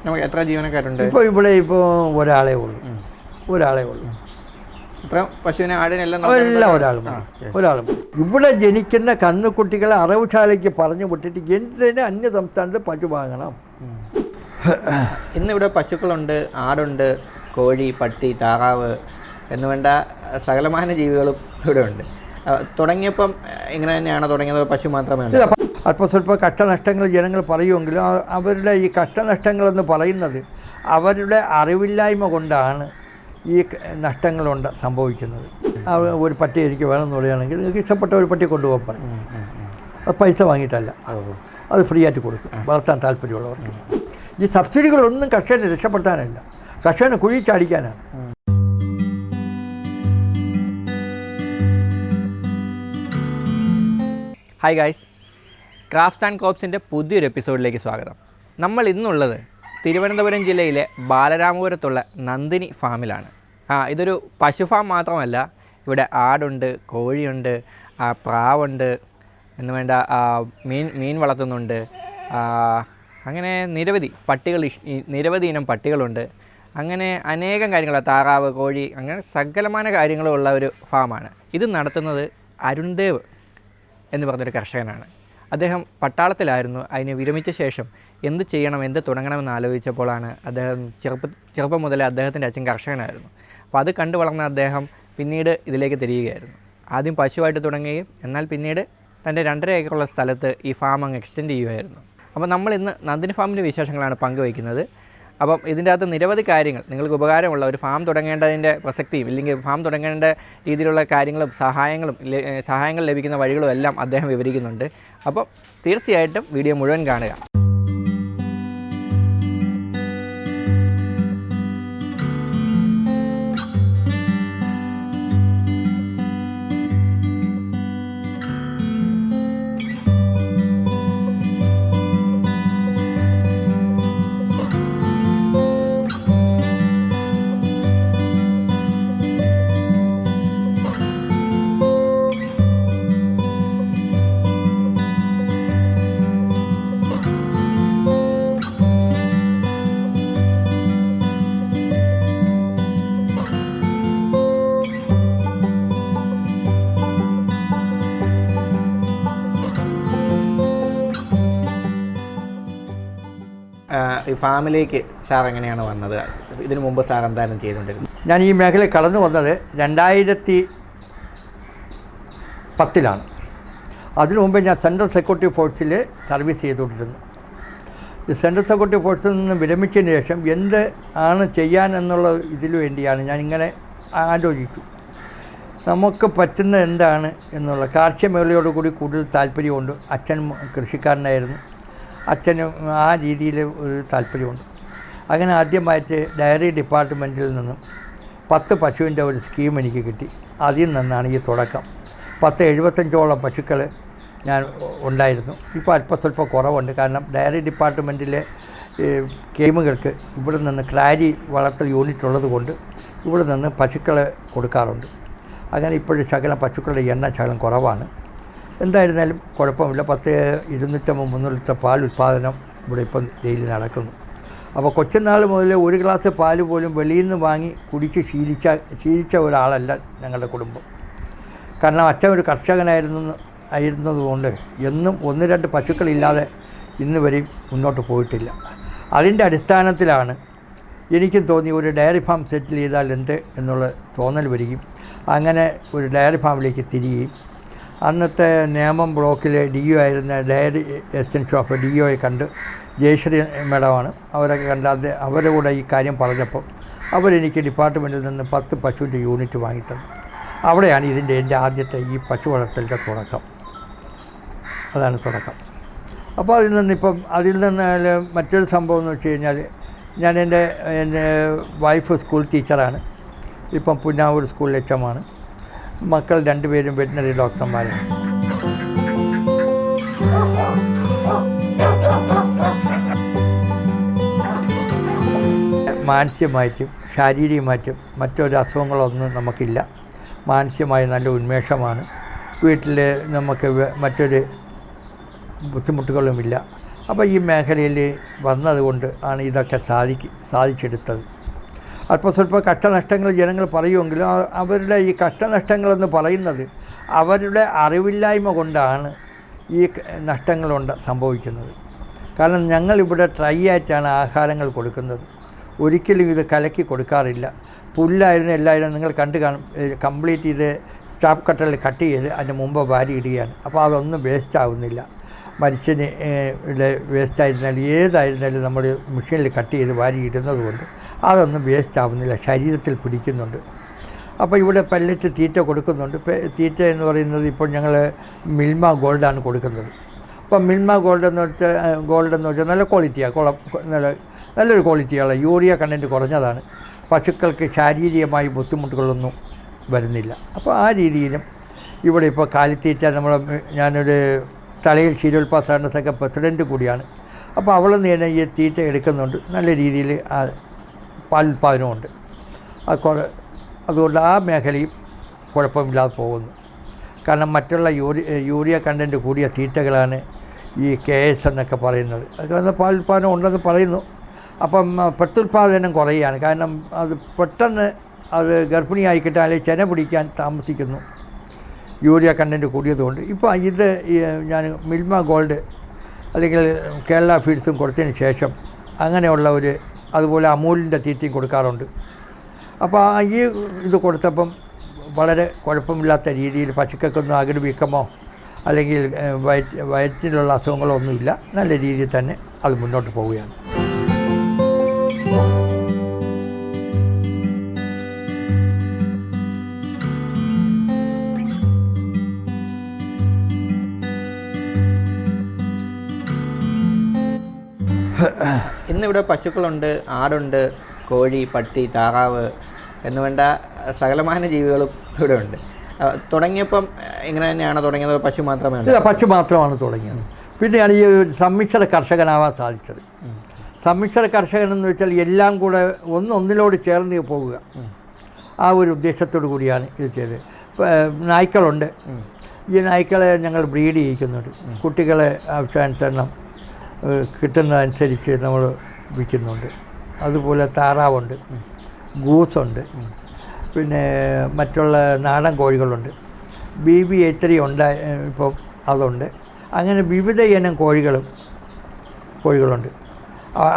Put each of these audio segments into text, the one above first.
നമുക്ക് എത്ര ജീവനക്കാരുണ്ട്? ഇവിടെ ഒരാളേ ഉള്ളൂ. എത്ര പശുവിനെ ആടിനെല്ലാം ഒരാളും. ഇവിടെ ജനിക്കുന്ന കന്നുകുട്ടികളെ അറവുശാലയ്ക്ക് പറഞ്ഞു വിട്ടിട്ട് എന്തിന് അന്യ സംസ്ഥാനത്ത് പശു വാങ്ങണം? ഇന്നിവിടെ പശുക്കളുണ്ട്, ആടുണ്ട്, കോഴി, പട്ടി, താറാവ് എന്നുവേണ്ട സകലമാന ജീവികളും ഇവിടെ ഉണ്ട്. തുടങ്ങിയപ്പം ഇങ്ങനെ തന്നെയാണോ തുടങ്ങിയത്? പശു മാത്രമേ ഉള്ളൂ? അല്പം സ്വല്പം കഷ്ടനഷ്ടങ്ങൾ ജനങ്ങൾ പറയുമെങ്കിലും അവരുടെ ഈ കഷ്ടനഷ്ടങ്ങളെന്ന് പറയുന്നത് അവരുടെ അറിവില്ലായ്മ കൊണ്ടാണ് ഈ നഷ്ടങ്ങളുണ്ട് സംഭവിക്കുന്നത്. ഒരു പട്ടി എനിക്ക് വേണമെന്ന് പറയുകയാണെങ്കിൽ നിങ്ങൾക്ക് ഇഷ്ടപ്പെട്ട ഒരു പട്ടി കൊണ്ടുപോകാൻ പറയും. അത് പൈസ വാങ്ങിയിട്ടല്ല, അത് ഫ്രീ ആയിട്ട് കൊടുക്കും വളർത്താൻ താല്പര്യമുള്ളവർക്ക്. ഈ സബ്സിഡികളൊന്നും കർഷകനെ രക്ഷപ്പെടുത്താനല്ല, കർഷകനെ കുഴി ചാടിക്കാനാണ്. ഹായ് ഗായ്സ്, ക്രാഫ്റ്റ്സ് ആൻഡ് കോപ്സിൻ്റെ പുതിയൊരു എപ്പിസോഡിലേക്ക് സ്വാഗതം. നമ്മൾ ഇന്നുള്ളത് തിരുവനന്തപുരം ജില്ലയിലെ ബാലരാമപുരത്തുള്ള നന്ദിനി ഫാമിലാണ്. ഇതൊരു പശു ഫാം മാത്രമല്ല, ഇവിടെ ആടുണ്ട്, കോഴിയുണ്ട്, പ്രാവുണ്ട്, എന്ന് വേണ്ട മീൻ വളർത്തുന്നുണ്ട്. അങ്ങനെ നിരവധി ഇനം പട്ടികളുണ്ട്. അങ്ങനെ അനേകം കാര്യങ്ങൾ, താറാവ്, കോഴി, അങ്ങനെ സകലമാന കാര്യങ്ങളുള്ള ഒരു ഫാമാണ്. ഇത് നടത്തുന്നത് അരുൺദേവ് എന്ന് പറഞ്ഞൊരു കർഷകനാണ്. അദ്ദേഹം പട്ടാളത്തിലായിരുന്നു. അതിന് വിരമിച്ച ശേഷം എന്ത് ചെയ്യണം, എന്ത് തുടങ്ങണമെന്ന് ആലോചിച്ചപ്പോഴാണ് അദ്ദേഹം ചെറുപ്പം മുതലേ അദ്ദേഹത്തിൻ്റെ അച്ഛൻ കർഷകനായിരുന്നു. അപ്പോൾ അത് കണ്ടു വളർന്ന അദ്ദേഹം പിന്നീട് ഇതിലേക്ക് തിരിയുകയായിരുന്നു. ആദ്യം പശുവായിട്ട് തുടങ്ങുകയും എന്നാൽ പിന്നീട് തൻ്റെ 2.5 ഏക്കറുള്ള സ്ഥലത്ത് ഈ ഫാം അങ്ങ് എക്സ്റ്റെൻഡ് ചെയ്യുമായിരുന്നു. അപ്പോൾ നമ്മൾ ഇന്ന് നന്ദിനി ഫാമിൻ്റെ വിശേഷങ്ങളാണ് പങ്കുവയ്ക്കുന്നത്. അപ്പം ഇതിൻ്റെ അകത്ത് നിരവധി കാര്യങ്ങൾ നിങ്ങൾക്ക് ഉപകാരമുള്ള, ഒരു ഫാം തുടങ്ങേണ്ടതിൻ്റെ പ്രസക്തിയും ഇല്ലെങ്കിൽ ഫാം തുടങ്ങേണ്ട രീതിയിലുള്ള കാര്യങ്ങളും സഹായങ്ങൾ ലഭിക്കുന്ന വഴികളും എല്ലാം അദ്ദേഹം വിവരിക്കുന്നുണ്ട്. അപ്പം തീർച്ചയായിട്ടും വീഡിയോ മുഴുവൻ കാണുക. ഈ ഫാമിലേക്ക് സാർ എങ്ങനെയാണ് വന്നത്? ഇതിനു മുമ്പ് സാർ എന്തായാലും ചെയ്തുകൊണ്ടിരുന്നത്? ഞാൻ ഈ മേഖലയിൽ കടന്നു വന്നത് 2010 അതിനു മുമ്പേ ഞാൻ സെൻട്രൽ സെക്യൂരിറ്റി ഫോഴ്സിൽ സർവീസ് ചെയ്തുകൊണ്ടിരുന്നു. ഈ സെൻട്രൽ സെക്യൂരിറ്റി ഫോഴ്സിൽ നിന്ന് വിരമിച്ചതിന് ശേഷം എന്ത് ആണ് ചെയ്യാനെന്നുള്ള ഇതിനു വേണ്ടിയാണ് ഞാനിങ്ങനെ ആലോചിച്ചു. നമുക്ക് പറ്റുന്ന എന്താണ് എന്നുള്ള കാർഷിക മേഖലയോടുകൂടി കൂടുതൽ താല്പര്യമുണ്ട്. അച്ഛൻ കൃഷിക്കാരനായിരുന്നു. അച്ഛന് ആ രീതിയിൽ ഒരു താല്പര്യമുണ്ട്. അങ്ങനെ ആദ്യമായിട്ട് ഡയറി ഡിപ്പാർട്ട്മെൻറ്റിൽ നിന്നും 10 പശുവിൻ്റെ ഒരു സ്കീം എനിക്ക് കിട്ടി. അതിൽ നിന്നാണ് ഈ തുടക്കം. 75ഓളം പശുക്കൾ ഞാൻ ഉണ്ടായിരുന്നു. ഇപ്പോൾ അല്പം സ്വല്പം കുറവുണ്ട്. കാരണം ഡയറി ഡിപ്പാർട്ട്മെൻറ്റിലെ സ്കീമുകൾക്ക് ഇവിടെ നിന്ന് ക്ലാരി വളർത്തൽ യൂണിറ്റ് ഉള്ളത് കൊണ്ട് ഇവിടെ നിന്ന് പശുക്കളെ കൊടുക്കാറുണ്ട്. അങ്ങനെ ഇപ്പോഴും ശകലം പശുക്കളുടെ ശകലം കുറവാണ്. എന്തായിരുന്നാലും കുഴപ്പമില്ല. 200-300 ലിറ്റർ പാൽ ഉൽപ്പാദനം ഇവിടെ ഇപ്പം ഡെയിലി നടക്കുന്നു. അപ്പോൾ കൊച്ചുനാൾ മുതൽ ഒരു ഗ്ലാസ് പാല് പോലും വെളിയിൽ നിന്ന് വാങ്ങി കുടിച്ച് ശീലിച്ച ഒരാളല്ല ഞങ്ങളുടെ കുടുംബം. കാരണം അച്ഛൻ ഒരു കർഷകനായിരുന്നതുകൊണ്ട് എന്നും 1-2 പശുക്കളില്ലാതെ ഇന്ന് വരെയും മുന്നോട്ട് പോയിട്ടില്ല. അതിൻ്റെ അടിസ്ഥാനത്തിലാണ് എനിക്കും തോന്നി ഒരു ഡയറി ഫാം സെറ്റിൽ ചെയ്താൽ എന്ത് എന്നുള്ള തോന്നൽ വരികയും അങ്ങനെ ഒരു ഡയറി ഫാമിലേക്ക് തിരിയുകയും അന്നത്തെ നേമം ബ്ലോക്കിലെ DO ആയിരുന്ന ഡയറി എക്സ്റ്റൻഷൻ ഷോപ്പ് DOയെ കണ്ട്, ജയശ്രീ മേഡമാണ്, അവരൊക്കെ കണ്ട് അവരുടെ കൂടെ ഈ കാര്യം പറഞ്ഞപ്പോൾ അവരെനിക്ക് ഡിപ്പാർട്ട്മെൻറ്റിൽ നിന്ന് 10 പശുവിൻ്റെ യൂണിറ്റ് വാങ്ങിത്തന്നു. അവിടെയാണ് എൻ്റെ ആദ്യത്തെ ഈ പശു വളർത്തലിൻ്റെ തുടക്കം. അതാണ് തുടക്കം. അപ്പോൾ അതിൽ നിന്ന് മറ്റൊരു സംഭവം എന്ന് വെച്ച് കഴിഞ്ഞാൽ ഞാൻ എൻ്റെ വൈഫ് സ്കൂൾ ടീച്ചറാണ്. ഇപ്പം പുന്നാവൂർ സ്കൂളിൽ HM-ആണ്. മക്കൾ 2 പേരും വെറ്റിനറി ഡോക്ടർമാരാണ്. മാനസികമായിട്ടും ശാരീരികമായിട്ടും മറ്റൊരു അസുഖങ്ങളൊന്നും നമുക്കില്ല. മാനസികമായി നല്ല ഉന്മേഷമാണ്. വീട്ടിൽ നമുക്ക് മറ്റൊരു ബുദ്ധിമുട്ടുകളുമില്ല. അപ്പോൾ ഈ മേഖലയിൽ വന്നതുകൊണ്ട് ആണ് ഇതൊക്കെ സാധിച്ചെടുത്തത്. അല്പം സ്വല്പം കഷ്ടനഷ്ടങ്ങൾ ജനങ്ങൾ പറയുമെങ്കിലും അവരുടെ ഈ കഷ്ടനഷ്ടങ്ങളെന്ന് പറയുന്നത് അവരുടെ അറിവില്ലായ്മ കൊണ്ടാണ് ഈ നഷ്ടങ്ങളുണ്ട് സംഭവിക്കുന്നത്. കാരണം ഞങ്ങളിവിടെ ഡ്രൈ ആയിട്ടാണ് ആഹാരങ്ങൾ കൊടുക്കുന്നത്. ഒരിക്കലും ഇത് കലക്കി കൊടുക്കാറില്ല. പുല്ലായിരുന്നു എല്ലാവരും നിങ്ങൾ കണ്ടു കാണും. കംപ്ലീറ്റ് ഇത് ചാപ്പ് കട്ടറിൽ കട്ട് ചെയ്ത് അതിന് മുമ്പ് വാരി ഇടുകയാണ്. അപ്പോൾ അതൊന്നും വേസ്റ്റ് ആവുന്നില്ല. മനുഷ്യന് വേസ്റ്റായിരുന്നാലും ഏതായിരുന്നാലും നമ്മൾ മെഷീനിൽ കട്ട് ചെയ്ത് വാരി ഇടുന്നത് കൊണ്ട് അതൊന്നും വേസ്റ്റ് ആവുന്നില്ല, ശരീരത്തിൽ പിടിക്കുന്നുണ്ട്. അപ്പോൾ ഇവിടെ പെല്ലറ്റ് തീറ്റ കൊടുക്കുന്നുണ്ട്. തീറ്റ എന്ന് പറയുന്നത് ഇപ്പോൾ ഞങ്ങൾ മിൽമ ഗോൾഡാണ് കൊടുക്കുന്നത്. അപ്പോൾ മിൽമ ഗോൾഡെന്ന് വെച്ചാൽ നല്ല ക്വാളിറ്റിയാണ്, നല്ലൊരു ക്വാളിറ്റിയാണ്. യൂറിയ കണ്ടൻറ്റ് കുറഞ്ഞതാണ്. പശുക്കൾക്ക് ശാരീരികമായി ബുദ്ധിമുട്ടുകളൊന്നും വരുന്നില്ല. അപ്പോൾ ആ രീതിയിലും ഇവിടെ ഇപ്പോൾ കാലിത്തീറ്റ ഞാനൊരു തലയിൽ ക്ഷീരോത്പാദന സംഘ പ്രസിഡൻറ്റ് കൂടിയാണ്. അപ്പോൾ അവളിൽ നിന്ന് തന്നെ ഈ തീറ്റ എടുക്കുന്നുണ്ട്. നല്ല രീതിയിൽ പാലുൽപാദനമുണ്ട്. അതുകൊണ്ട് ആ മേഖലയും കുഴപ്പമില്ലാതെ പോകുന്നു. കാരണം മറ്റുള്ള യൂറിയ കണ്ടൻറ്റ് കൂടിയ തീറ്റകളാണ് ഈ KS എന്നൊക്കെ പറയുന്നത്. അത് പാലുൽപാദനം ഉണ്ടെന്ന് പറയുന്നു. അപ്പം പ്രത്യുൽപാദനം കുറയുകയാണ്. കാരണം അത് പെട്ടെന്ന് അത് ഗർഭിണിയായിക്കിട്ടാൽ അല്ലെങ്കിൽ ചെന പിടിക്കാൻ താമസിക്കുന്നു, യൂറിയ കണ്ടൻറ്റ് കൂടിയതുകൊണ്ട്. ഇപ്പോൾ ഇത് ഞാൻ മിൽമ ഗോൾഡ് അല്ലെങ്കിൽ കേരള ഫീഡ്സും കൊടുത്തതിന് ശേഷം അങ്ങനെയുള്ള അതുപോലെ അമൂലിൻ്റെ തീറ്റയും കൊടുക്കാറുണ്ട്. അപ്പോൾ ഈ ഇത് കൊടുത്തപ്പം വളരെ കുഴപ്പമില്ലാത്ത രീതിയിൽ പശുക്കൾക്കൊന്നും അകിട് വീക്കമോ അല്ലെങ്കിൽ വയറ്റിലുള്ള അസുഖങ്ങളോ ഒന്നുമില്ല. നല്ല രീതിയിൽ തന്നെ അത് മുന്നോട്ട് പോവുകയാണ്. ഇന്നിവിടെ പശുക്കളുണ്ട്, ആടുണ്ട്, കോഴി, പട്ടി, താറാവ് എന്ന് വേണ്ട സകലമാന ജീവികളും ഇവിടെ ഉണ്ട്. തുടങ്ങിയപ്പം ഇങ്ങനെ തന്നെയാണോ തുടങ്ങിയത്? പശു മാത്രമേ? ഇല്ല, പശു മാത്രമാണ് തുടങ്ങിയത്. പിന്നെയാണ് ഈ സമ്മിശ്ര കർഷകനാവാൻ സാധിച്ചത്. സമ്മിശ്ര കർഷകൻ എന്ന് വെച്ചാൽ എല്ലാം കൂടെ ഒന്നിനോട് ചേർന്ന് പോവുക, ആ ഒരു ഉദ്ദേശത്തോടു കൂടിയാണ് ഇത് ചെയ്തത്. നായ്ക്കളുണ്ട്. ഈ നായ്ക്കളെ ഞങ്ങൾ ബ്രീഡ് ചെയ്യിക്കുന്നുണ്ട്. കുട്ടികളെ ആവശ്യാനുസരണം കിട്ടുന്നതനുസരിച്ച് നമ്മൾ വിൽക്കുന്നുണ്ട്. അതുപോലെ താറാവുണ്ട്, ഗൂസുണ്ട്, പിന്നെ മറ്റുള്ള നാടൻ കോഴികളുണ്ട്. BB83 ഇപ്പം അതുണ്ട്. അങ്ങനെ വിവിധ ഇനം കോഴികളുണ്ട്,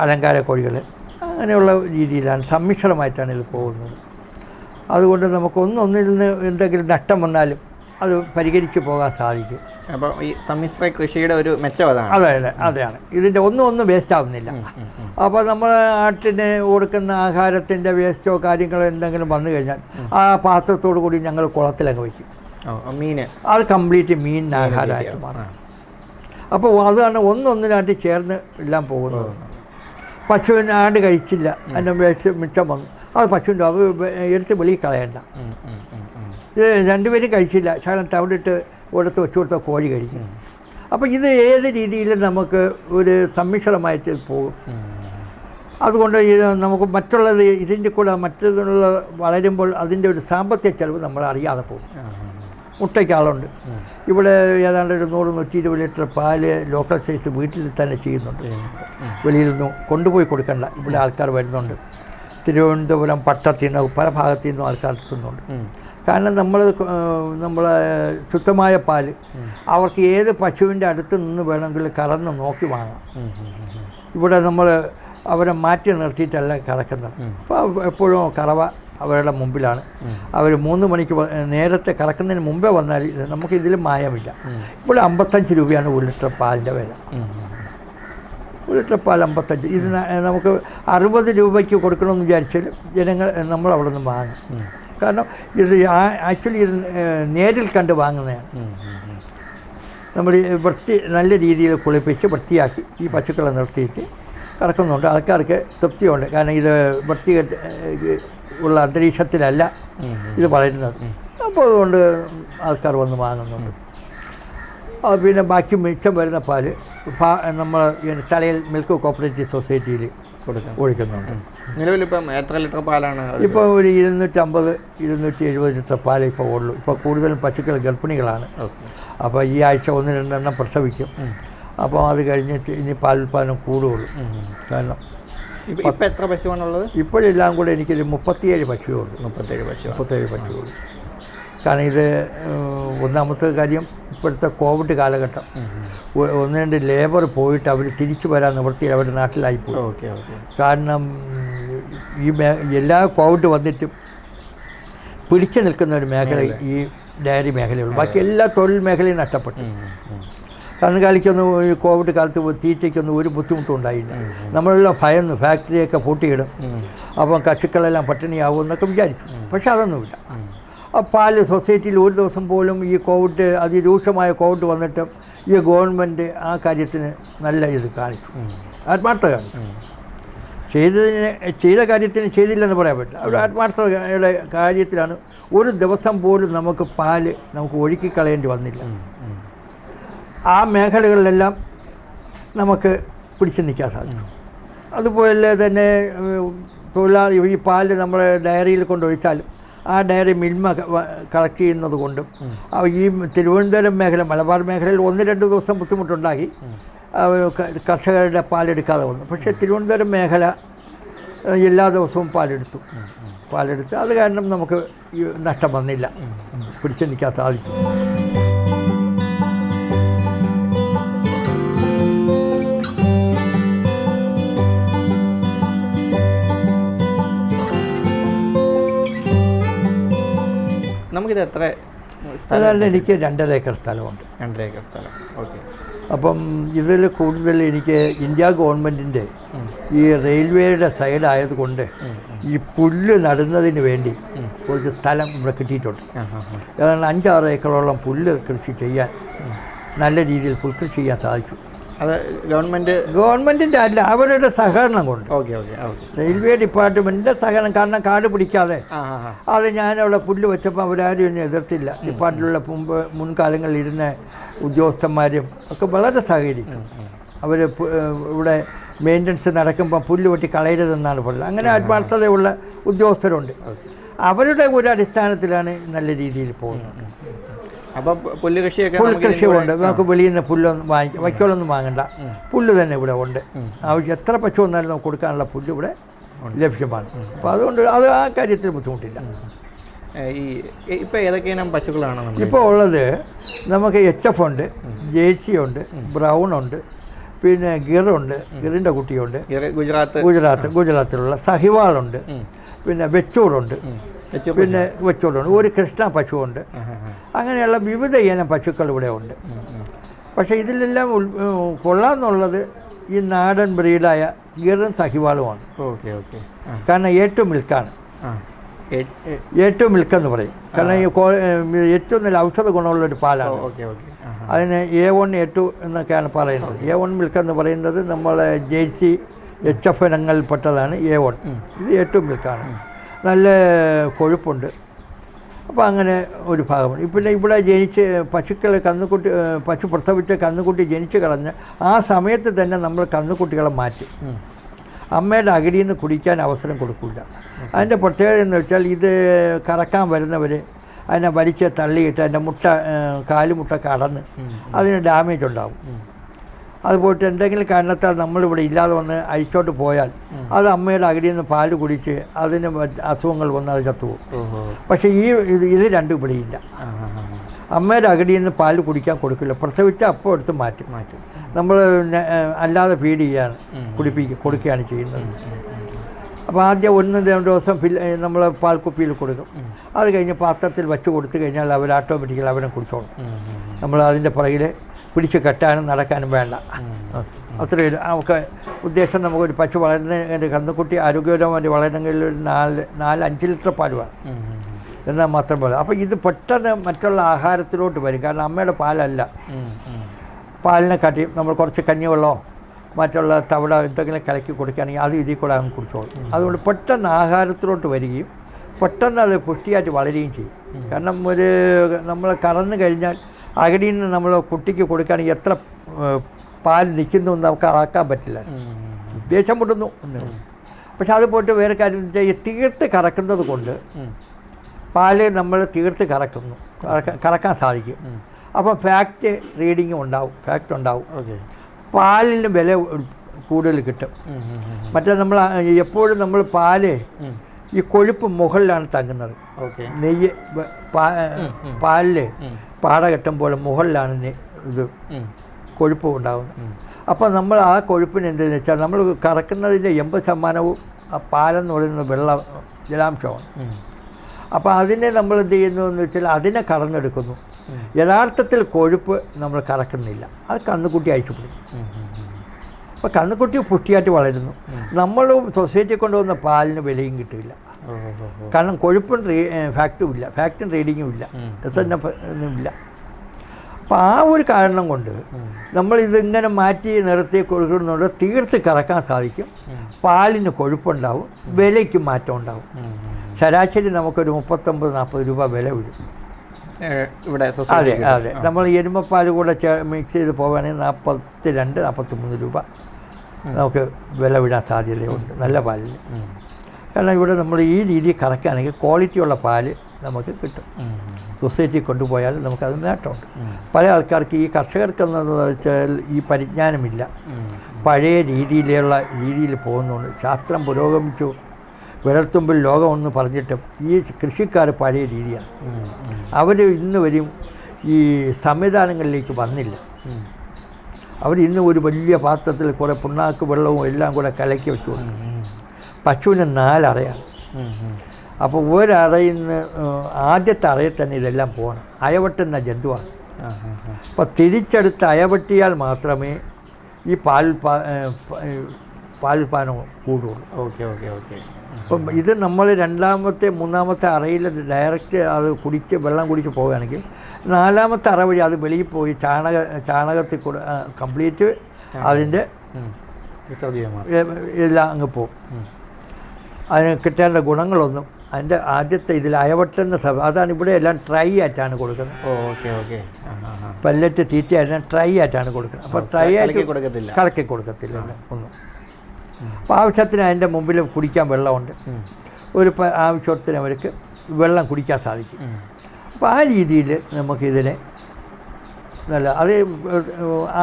അലങ്കാര കോഴികൾ. അങ്ങനെയുള്ള രീതിയിലാണ് സമ്മിശ്രമായിട്ടാണ് ഇത് പോകുന്നത്. അതുകൊണ്ട് നമുക്ക് ഒന്നിൽ നിന്ന് എന്തെങ്കിലും നഷ്ടം വന്നാലും അത് പരിഹരിച്ച് പോകാൻ സാധിക്കും. അപ്പോൾ ഈ സമ്മിശ്ര കൃഷിയുടെ ഒരു മെച്ചം അതാണ്. അതാണ് ഇതിൻ്റെ ഒന്നും വേസ്റ്റ് ആവുന്നില്ല. അപ്പോൾ നമ്മൾ ആട്ടിന് കൊടുക്കുന്ന ആഹാരത്തിൻ്റെ വേസ്റ്റോ കാര്യങ്ങളോ എന്തെങ്കിലും വന്നു കഴിഞ്ഞാൽ ആ പാത്രത്തോടു കൂടി ഞങ്ങൾ കുളത്തിലങ്ങ് വയ്ക്കും. മീൻ അത് കംപ്ലീറ്റ് മീനിന് ആഹാരമായിട്ട് മാറും. അപ്പോൾ അതാണ് ഒന്നിനായിട്ട് ചേർന്ന് എല്ലാം പോകുന്നത്. പശുവിന് ആട് കഴിച്ചില്ല, അതിൻ്റെ വേസ്റ്റ് മിച്ചം വന്നു, അത് പശുവിൻ്റെ അത് എടുത്ത് വെളിയിൽ കളയണ്ട. ഇത് രണ്ടുപേരും കഴിച്ചില്ല, ശകലം തവിടിട്ട് കൊടുത്ത് വെച്ച് കൊടുത്ത കോഴി കഴിക്കും. അപ്പോൾ ഇത് ഏത് രീതിയിലും നമുക്ക് ഒരു സമ്മിശ്രമായിട്ട് പോകും. അതുകൊണ്ട് ഇത് നമുക്ക് മറ്റുള്ളത് ഇതിൻ്റെ കൂടെ മറ്റുള്ള വളരുമ്പോൾ അതിൻ്റെ ഒരു സാമ്പത്തിക ചെലവ് നമ്മൾ അറിയാതെ പോകും. മുട്ടയ്ക്ക് ആളുണ്ട്. ഇവിടെ ഏതാണ്ട് ഒരു 100-120 ലിറ്റർ പാല് ലോക്കൽ സൈസ് വീട്ടിൽ തന്നെ ചെയ്യുന്നുണ്ട്. വെളിയിൽ നിന്ന് കൊണ്ടുപോയി കൊടുക്കണ്ട. ഇവിടെ ആൾക്കാർ വരുന്നുണ്ട്. തിരുവനന്തപുരം, പട്ടത്തിൽ നിന്ന് പല ഭാഗത്തു നിന്നും ആൾക്കാർ എത്തുന്നുണ്ട്. കാരണം നമ്മളെ ശുദ്ധമായ പാല് അവർക്ക് ഏത് പശുവിൻ്റെ അടുത്ത് നിന്ന് വേണമെങ്കിലും കറന്ന് നോക്കി വാങ്ങാം. ഇവിടെ നമ്മൾ അവരെ മാറ്റി നിർത്തിയിട്ടല്ല കറക്കുന്നത്. അപ്പോൾ എപ്പോഴും കറവ അവരുടെ മുമ്പിലാണ്. അവർ 3 മണിക്ക് നേരത്തെ കറക്കുന്നതിന് മുമ്പേ വന്നാൽ നമുക്കിതിൽ മായമില്ല. ഇവിടെ 55 രൂപയാണ് 1 ലിറ്റർ പാലിൻ്റെ വില. 1 ലിറ്റർ പാൽ 55. ഇത് നമുക്ക് 60 രൂപയ്ക്ക് കൊടുക്കണമെന്ന് വിചാരിച്ചാൽ നമ്മൾ അവിടെ നിന്ന് വാങ്ങും. കാരണം ഇത് ആക്ച്വലി ഇത് നേരിൽ കണ്ട് വാങ്ങുന്നതാണ്. നമ്മൾ നല്ല രീതിയിൽ കുളിപ്പിച്ച് വൃത്തിയാക്കി ഈ പശുക്കളെ നിർത്തിയിട്ട് കറക്കുന്നുണ്ട്. ആൾക്കാർക്ക് തൃപ്തിയുണ്ട്. കാരണം ഇത് വൃത്തികെട്ട് ഉള്ള അന്തരീക്ഷത്തിലല്ല ഇത് വളരുന്നത്. അപ്പോൾ അതുകൊണ്ട് ആൾക്കാർ വന്ന് വാങ്ങുന്നുണ്ട്. പിന്നെ ബാക്കി മിച്ചം വരുന്ന പാല് നമ്മൾ തലയിൽ മിൽക്ക് കോപ്പറേറ്റീവ് സൊസൈറ്റിയിൽ ഒഴിക്കുന്നുണ്ട്. നിലവിലിപ്പം എത്ര ലിറ്റർ പാലാണ്? ഇപ്പോൾ ഒരു 250-270 ലിറ്റർ പാലേ ഇപ്പോൾ ഉള്ളൂ. ഇപ്പോൾ കൂടുതലും പശുക്കൾ ഗർഭിണികളാണ്. അപ്പോൾ ഈ ആഴ്ച 1-2 എണ്ണം പ്രസവിക്കും. അപ്പോൾ അത് കഴിഞ്ഞിട്ട് ഇനി പാലുൽപ്പാദനം കൂടുകയുള്ളൂ. കാരണം ഇപ്പം എത്ര പശുവാണുള്ളത്? ഇപ്പോഴെല്ലാം കൂടെ എനിക്കൊരു 37 പശുവുള്ളൂ. 37 പശുവുള്ളൂ. കാരണം ഇത് ഒന്നാമത്തെ കാര്യം ഇപ്പോഴത്തെ കോവിഡ് കാലഘട്ടം, 1-2 ലേബർ പോയിട്ട് അവർ തിരിച്ചു വരാൻ നിവൃത്തിയിൽ അവരുടെ നാട്ടിലായിപ്പോയി. കാരണം ഈ എല്ലാ കോവിഡ് വന്നിട്ടും പിടിച്ചു നിൽക്കുന്ന ഒരു മേഖല ഈ ഡയറി മേഖലയുള്ളൂ. ബാക്കി എല്ലാ തൊഴിൽ മേഖലയും നഷ്ടപ്പെട്ടു. അന്ന് കാലിക്കൊന്നും ഈ കോവിഡ് കാലത്ത് തീറ്റയ്ക്കൊന്നും ഒരു ബുദ്ധിമുട്ടും ഉണ്ടായില്ല. നമ്മളെല്ലാം ഭയന്നു, ഫാക്ടറിയൊക്കെ പൂട്ടിയിടും, അപ്പം കച്ചുക്കളെല്ലാം പട്ടിണിയാവും എന്നൊക്കെ വിചാരിച്ചു. പക്ഷെ അതൊന്നുമില്ല. ആ പാല് സൊസൈറ്റിയിൽ ഒരു ദിവസം പോലും ഈ കോവിഡ് അതിരൂക്ഷമായ കോവിഡ് വന്നിട്ടും ഈ ഗവൺമെൻറ് ആ കാര്യത്തിന് നല്ല ഇത് കാണിച്ചു, ആത്മാർത്ഥത കാണിച്ചു. ചെയ്ത കാര്യത്തിന് ചെയ്തില്ലെന്ന് പറയാൻ പറ്റില്ല. ഒരു ആത്മാർത്ഥതയുടെ കാര്യത്തിലാണ്. ഒരു ദിവസം പോലും നമുക്ക് പാല് നമുക്ക് ഒഴുക്കിക്കളയേണ്ടി വന്നില്ല. ആ മേഖലകളിലെല്ലാം നമുക്ക് പിടിച്ചു നിൽക്കാൻ സാധിച്ചു. അതുപോലെ തന്നെ തൊഴിലാളി ഈ പാല് നമ്മൾ ഡയറിയിൽ കൊണ്ടൊഴിച്ചാലും ആ ഡയറി മിൽമ കളക്ട് ചെയ്യുന്നത് കൊണ്ടും ഈ തിരുവനന്തപുരം മേഖല, മലബാർ മേഖലയിൽ 1-2 ദിവസം ബുദ്ധിമുട്ടുണ്ടാക്കി കർഷകരുടെ പാലെടുക്കാതെ വന്നു. പക്ഷേ തിരുവനന്തപുരം മേഖല എല്ലാ ദിവസവും പാലെടുത്ത് അത് കാരണം നമുക്ക് ഈ നഷ്ടം വന്നില്ല, പിടിച്ചു നിൽക്കാൻ സാധിച്ചു. നമുക്കിത് എത്ര സ്ഥലം? എനിക്ക് 2.5 ഏക്കർ സ്ഥലമുണ്ട്. 2.5 ഏക്കർ സ്ഥലം. ഓക്കെ. അപ്പം ഇതിൽ കൂടുതൽ എനിക്ക് ഇന്ത്യ ഗവൺമെൻറ്റിൻ്റെ ഈ റെയിൽവേയുടെ സൈഡായതുകൊണ്ട് ഈ പുല്ല് നടുന്നതിന് വേണ്ടി കുറച്ച് സ്ഥലം ഇവിടെ കിട്ടിയിട്ടുണ്ട്. ഏതാണ്ട് 5-6 ഏക്കറോളം പുല്ല് കൃഷി ചെയ്യാൻ, നല്ല രീതിയിൽ പുൽകൃഷി ചെയ്യാൻ സാധിച്ചു. അത് ഗവൺമെൻറ്റിൻ്റെ അല്ല, അവരുടെ സഹകരണം കൊണ്ട്. റെയിൽവേ ഡിപ്പാർട്ട്മെൻറ്റിൻ്റെ സഹകരണം. കാരണം കാട് പിടിക്കാതെ അത് ഞാനവിടെ പുല്ല് വെച്ചപ്പോൾ അവരാരും എന്നെ എതിർത്തില്ല. ഡിപ്പാർട്ട്മെൻറ്റിലുള്ള മുൻകാലങ്ങളിൽ ഇരുന്ന ഉദ്യോഗസ്ഥന്മാരും ഒക്കെ വളരെ സഹകരിച്ചു. അവർ ഇവിടെ മെയിൻ്റനൻസ് നടക്കുമ്പോൾ പുല്ല് വെട്ടി കളയരുതെന്നാണ് പറയുന്നത്. അങ്ങനെ ആത്മാർത്ഥതയുള്ള ഉദ്യോഗസ്ഥരുണ്ട്. അവരുടെ ഒരു അടിസ്ഥാനത്തിലാണ് നല്ല രീതിയിൽ പോകുന്നത്. അപ്പം പുൽകൃഷിയുണ്ട്. നമുക്ക് വെളിയിൽ നിന്ന് പുല്ലൊന്നും വൈക്കോലൊന്നും വാങ്ങണ്ട, പുല്ല് തന്നെ ഇവിടെ ഉണ്ട്. ആവശ്യം എത്ര പശു വന്നാലും നമുക്ക് കൊടുക്കാനുള്ള പുല്ല് ഇവിടെ ലഭ്യമാണ്. അപ്പോൾ അതുകൊണ്ട് അത് ആ കാര്യത്തിൽ ബുദ്ധിമുട്ടില്ല. ഇപ്പോൾ ഏതൊക്കെയാണ് പശുക്കളാണ് ഇപ്പോൾ ഉള്ളത്? നമുക്ക് HF ഉണ്ട്, ജേഴ്സി ഉണ്ട്, ബ്രൗൺ ഉണ്ട്, പിന്നെ ഗിറുണ്ട്, ഗിറിൻ്റെ കുട്ടിയുണ്ട്, ഗുജറാത്തിലുള്ള സഹിവാളുണ്ട്, പിന്നെ വെച്ചൂറുണ്ട്, പിന്നെ വെച്ചൂറുണ്ട്, ഒരു കൃഷ്ണ പശുവുണ്ട്. അങ്ങനെയുള്ള വിവിധ ഇനം പശുക്കൾ ഇവിടെ ഉണ്ട്. പക്ഷേ ഇതിലെല്ലാം കൊള്ളാമെന്നുള്ളത് ഈ നാടൻ ബ്രീഡായ ഗിറും സഹിവാളുമാണ്. കാരണം ഏറ്റവും മിൽക്കാണ്. ഏറ്റവും മിൽക്കെന്ന് പറയും. കാരണം ഈ ഏറ്റവും നല്ല ഔഷധ ഗുണമുള്ളൊരു പാലാണ്. അതിന് A1 A2 എന്നൊക്കെയാണ് പറയുന്നത്. A1 മിൽക്കെന്ന് പറയുന്നത് നമ്മളെ ജേഴ്സി HF ഇനങ്ങളിൽപ്പെട്ടതാണ് A1. ഇത് ഏറ്റവും മിൽക്കാണ്. നല്ല കൊഴുപ്പുണ്ട്. അപ്പോൾ അങ്ങനെ ഒരു ഭാഗമാണ്. പിന്നെ ഇവിടെ ജനിച്ച് പശു പ്രസവിച്ച കന്നുകുട്ടി ജനിച്ച് കളഞ്ഞ് ആ സമയത്ത് തന്നെ നമ്മൾ കന്നുകുട്ടികളെ മാറ്റും. അമ്മയുടെ അകിടിയിൽ നിന്ന് കുടിക്കാൻ അവസരം കൊടുക്കില്ല. അതിൻ്റെ പ്രത്യേകത എന്ന് വെച്ചാൽ ഇത് കറക്കാൻ വരുന്നവർ അതിനെ വലിച്ച് തള്ളിയിട്ട് അതിൻ്റെ കാലുമുട്ട കടന്ന് അതിന് ഡാമേജ് ഉണ്ടാകും. അതുപോയിട്ട് എന്തെങ്കിലും കാരണത്താൽ നമ്മളിവിടെ ഇല്ലാതെ വന്ന് അഴിച്ചോട്ട് പോയാൽ അത് അമ്മയുടെ അകിടിയിൽ നിന്ന് പാല് കുടിച്ച് അതിന് അസുഖങ്ങൾ വന്ന് അത് ചത്തുപോകും. പക്ഷേ ഇത് രണ്ടും ഇവിടെയില്ല. അമ്മയുടെ അകിടിയിൽ നിന്ന് പാല് കുടിക്കാൻ കൊടുക്കില്ല. പ്രസവിച്ച അപ്പോൾ എടുത്ത് മാറ്റും. നമ്മൾ അല്ലാതെ ഫീഡ് ചെയ്യാണ്, കൊടുക്കുകയാണ് ചെയ്യുന്നത്. അപ്പോൾ ആദ്യം 1-2 ദിവസം നമ്മൾ പാൽക്കുപ്പിയിൽ കൊടുക്കും. അത് കഴിഞ്ഞ് പാത്രത്തിൽ വെച്ച് കൊടുത്തു കഴിഞ്ഞാൽ അവർ ഓട്ടോമാറ്റിക്കലി അവനെ കുടിച്ചോളും. നമ്മൾ അതിൻ്റെ പുറകിൽ പിടിച്ച് കെട്ടാനും നടക്കാനും വേണ്ട. അത്രയും നമുക്ക് ഉദ്ദേശം നമുക്കൊരു പശു വളരുന്ന കന്നുകുട്ടി ആരോഗ്യപരമായി വളരണമെങ്കിൽ ഒരു 4-5 ലിറ്റർ പാൽ വേണം. എന്നാൽ മാത്രം പോലെ. അപ്പോൾ ഇത് പെട്ടെന്ന് മറ്റുള്ള ആഹാരത്തിലോട്ട് വരും. കാരണം അമ്മയുടെ പാലല്ല. പാലിനെ കാട്ടി നമ്മൾ കുറച്ച് കഞ്ഞിവെള്ളമോ മറ്റുള്ള തവിട എന്തെങ്കിലും കലക്കി കൊടുക്കുകയാണെങ്കിൽ അത് ഇതിൽ കൂടെ അവൻ കുടിച്ചോളും. അതുകൊണ്ട് പെട്ടെന്ന് ആഹാരത്തിലോട്ട് വരികയും പെട്ടെന്ന് അത് പുഷ്ടിയായിട്ട് വളരുകയും ചെയ്യും. കാരണം നമ്മൾ കറന്നു കഴിഞ്ഞാൽ അകിടിയിൽ നിന്ന് നമ്മൾ കുട്ടിക്ക് കൊടുക്കുകയാണെങ്കിൽ എത്ര പാൽ നിൽക്കുന്നു എന്ന് നമുക്ക് അളക്കാൻ പറ്റില്ല. ദേഷ്യം മുട്ടുന്നു എന്ന്. പക്ഷെ അത് പോയിട്ട് വേറെ കാര്യം എന്ന് വെച്ചാൽ ഈ തീർത്ത് കറക്കുന്നത് കൊണ്ട് പാല് നമ്മൾ തീർത്ത് കറക്കാൻ സാധിക്കും. അപ്പം ഫാക്റ്റ് ഉണ്ടാവും. പാലിന് വില കൂടുതൽ കിട്ടും. മറ്റേ നമ്മൾ എപ്പോഴും നമ്മൾ പാല് ഈ കൊഴുപ്പ് മുകളിലാണ് തങ്ങുന്നത്. നെയ്യ് പാലിൽ പാട കെട്ടുമ്പോൾ മുകളിലാണ് ഇത് കൊഴുപ്പ് ഉണ്ടാകുന്നത്. അപ്പോൾ നമ്മൾ ആ കൊഴുപ്പിന് എന്തെന്ന് വെച്ചാൽ നമ്മൾ കറക്കുന്നതിൻ്റെ 80% ആ പാലെന്ന് പറയുന്നത് ജലാംശമാണ്. അപ്പോൾ അതിനെ നമ്മൾ എന്ത് ചെയ്യുന്നു എന്ന് വെച്ചാൽ അതിനെ കറന്നെടുക്കുന്നു. യഥാർത്ഥത്തിൽ കൊഴുപ്പ് നമ്മൾ കറക്കുന്നില്ല, അത് കന്നുകുട്ടി അയച്ചുപിടിക്കും. അപ്പോൾ കന്നുകുട്ടി പുഷ്ടിയായിട്ട് വളരുന്നു. നമ്മൾ സൊസൈറ്റി കൊണ്ടുവന്ന പാലിന് വിലയും കിട്ടില്ല. കാരണം കൊഴുപ്പും ഫാക്റ്റും ഇല്ല, ഫാക്റ്റും റീഡിങ്ങും ഇല്ല, തന്നെ ഒന്നുമില്ല. അപ്പോൾ ആ ഒരു കാരണം കൊണ്ട് നമ്മളിതിങ്ങനെ മാറ്റി നിർത്തി കൊടുക്കുന്നുണ്ട്. തീർത്ത് കറക്കാൻ സാധിക്കും. പാലിന് കൊഴുപ്പുണ്ടാവും, വിലയ്ക്ക് മാറ്റം ഉണ്ടാവും. ശരാശരി നമുക്കൊരു 39-40 രൂപ വില വീഴും ഇവിടെ. അതെ അതെ, നമ്മൾ എരുമപ്പാൽ കൂടെ മിക്സ് ചെയ്ത് പോവുകയാണെങ്കിൽ 42-43 രൂപ നമുക്ക് വില വിടാൻ സാധ്യതയുണ്ട് നല്ല പാലിന്. കാരണം ഇവിടെ നമ്മൾ ഈ രീതിയിൽ കറക്കുകയാണെങ്കിൽ ക്വാളിറ്റിയുള്ള പാല് നമുക്ക് കിട്ടും. സൊസൈറ്റി കൊണ്ടുപോയാൽ നമുക്കത് നേട്ടമുണ്ട്. പല ആൾക്കാർക്ക് ഈ കർഷകർക്കെന്ന് വെച്ചാൽ ഈ പരിജ്ഞാനമില്ല. പഴയ രീതിയിൽ പോകുന്നുണ്ട്. ശാസ്ത്രം പുരോഗമിച്ചു, വിരൽത്തുമ്പിൽ ലോകമെന്ന് പറഞ്ഞിട്ടും ഈ കൃഷിക്കാർ പഴയ രീതിയാണ്. അവർ ഇന്ന് വരെയും ഈ സംവിധാനങ്ങളിലേക്ക് വന്നില്ല. അവർ ഇന്ന് ഒരു വലിയ പാത്രത്തിൽ കുറേ പുണ്ണാക്ക് വെള്ളവും എല്ലാം കൂടെ കലക്കി വെച്ചു കൊടുക്കും. പശുവിന് 4 അറയാണ്. അപ്പോൾ ഒരറയിൽ നിന്ന് ആദ്യത്തെ അറയിൽ തന്നെ ഇതെല്ലാം പോകണം. അയവട്ടുന്ന ജന്തുവാണ്. അപ്പോൾ തിരിച്ചെടുത്ത് അയവെട്ടിയാൽ മാത്രമേ ഈ പാലുൽപാദനം കൂടുള്ളൂ. അപ്പം ഇത് നമ്മൾ 2ാമത്തെ 3ാമത്തെ അറയിൽ ഡയറക്റ്റ് അത് വെള്ളം കുടിച്ച് പോവുകയാണെങ്കിൽ 4ാമത്തെ അറ വഴി അത് വെളിയിൽ പോയി ചാണകത്തിൽ കൂടെ കംപ്ലീറ്റ് അതിൻ്റെ എല്ലാം അങ്ങ് പോകും. അതിന് കിട്ടേണ്ട ഗുണങ്ങളൊന്നും അതിൻ്റെ ആദ്യത്തെ ഇതിൽ അയവട്ടുന്ന അതാണ്. ഇവിടെ എല്ലാം ട്രൈ ആയിട്ടാണ് കൊടുക്കുന്നത്. പല്ലറ്റ് തീറ്റയായിട്ട് ട്രൈ ആയിട്ടാണ് കൊടുക്കുന്നത്. അപ്പോൾ ട്രൈ ആയിട്ട് കലക്കി കൊടുക്കത്തില്ല ഒന്നും. അപ്പോൾ ആവശ്യത്തിന് അതിൻ്റെ മുമ്പിൽ കുടിക്കാൻ വെള്ളമുണ്ട്. ഒരു ആവശ്യത്തിന് അവർക്ക് വെള്ളം കുടിക്കാൻ സാധിക്കും. അപ്പോൾ ആ രീതിയിൽ നമുക്കിതിനെ നല്ല അത്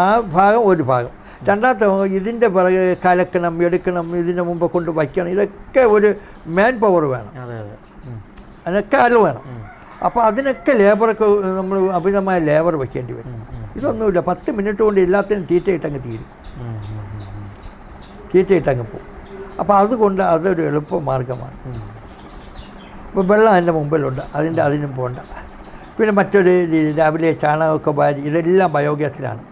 ആ ഭാഗം ഒരു ഭാഗം. 2ാമത്തെ ഇതിൻ്റെ പിറകെ കലക്കണം, എടുക്കണം, ഇതിൻ്റെ മുമ്പ് കൊണ്ട് വയ്ക്കണം. ഇതൊക്കെ ഒരു മാൻ പവർ വേണം, അതിനൊക്കെ ആൾ വേണം. അപ്പോൾ അതിനൊക്കെ ലേബറൊക്കെ നമ്മൾ അമിതമായ ലേബർ വയ്ക്കേണ്ടി വരും. ഇതൊന്നുമില്ല, 10 മിനിറ്റ് കൊണ്ട് എല്ലാത്തിനും തീറ്റയിട്ടങ്ങ് തീരും, തീറ്റയിട്ടങ്ങ് പോകും. അപ്പോൾ അതുകൊണ്ട് അതൊരു എളുപ്പ മാർഗ്ഗമാണ്. അപ്പോൾ വെള്ളം അതിൻ്റെ മുമ്പിലുണ്ട്, അതിനും പോകണ്ട. പിന്നെ മറ്റൊരു രീതി രാവിലെ ചാണകമൊക്കെ വാരി, ഇതെല്ലാം ബയോഗ്യാസിലാണ്.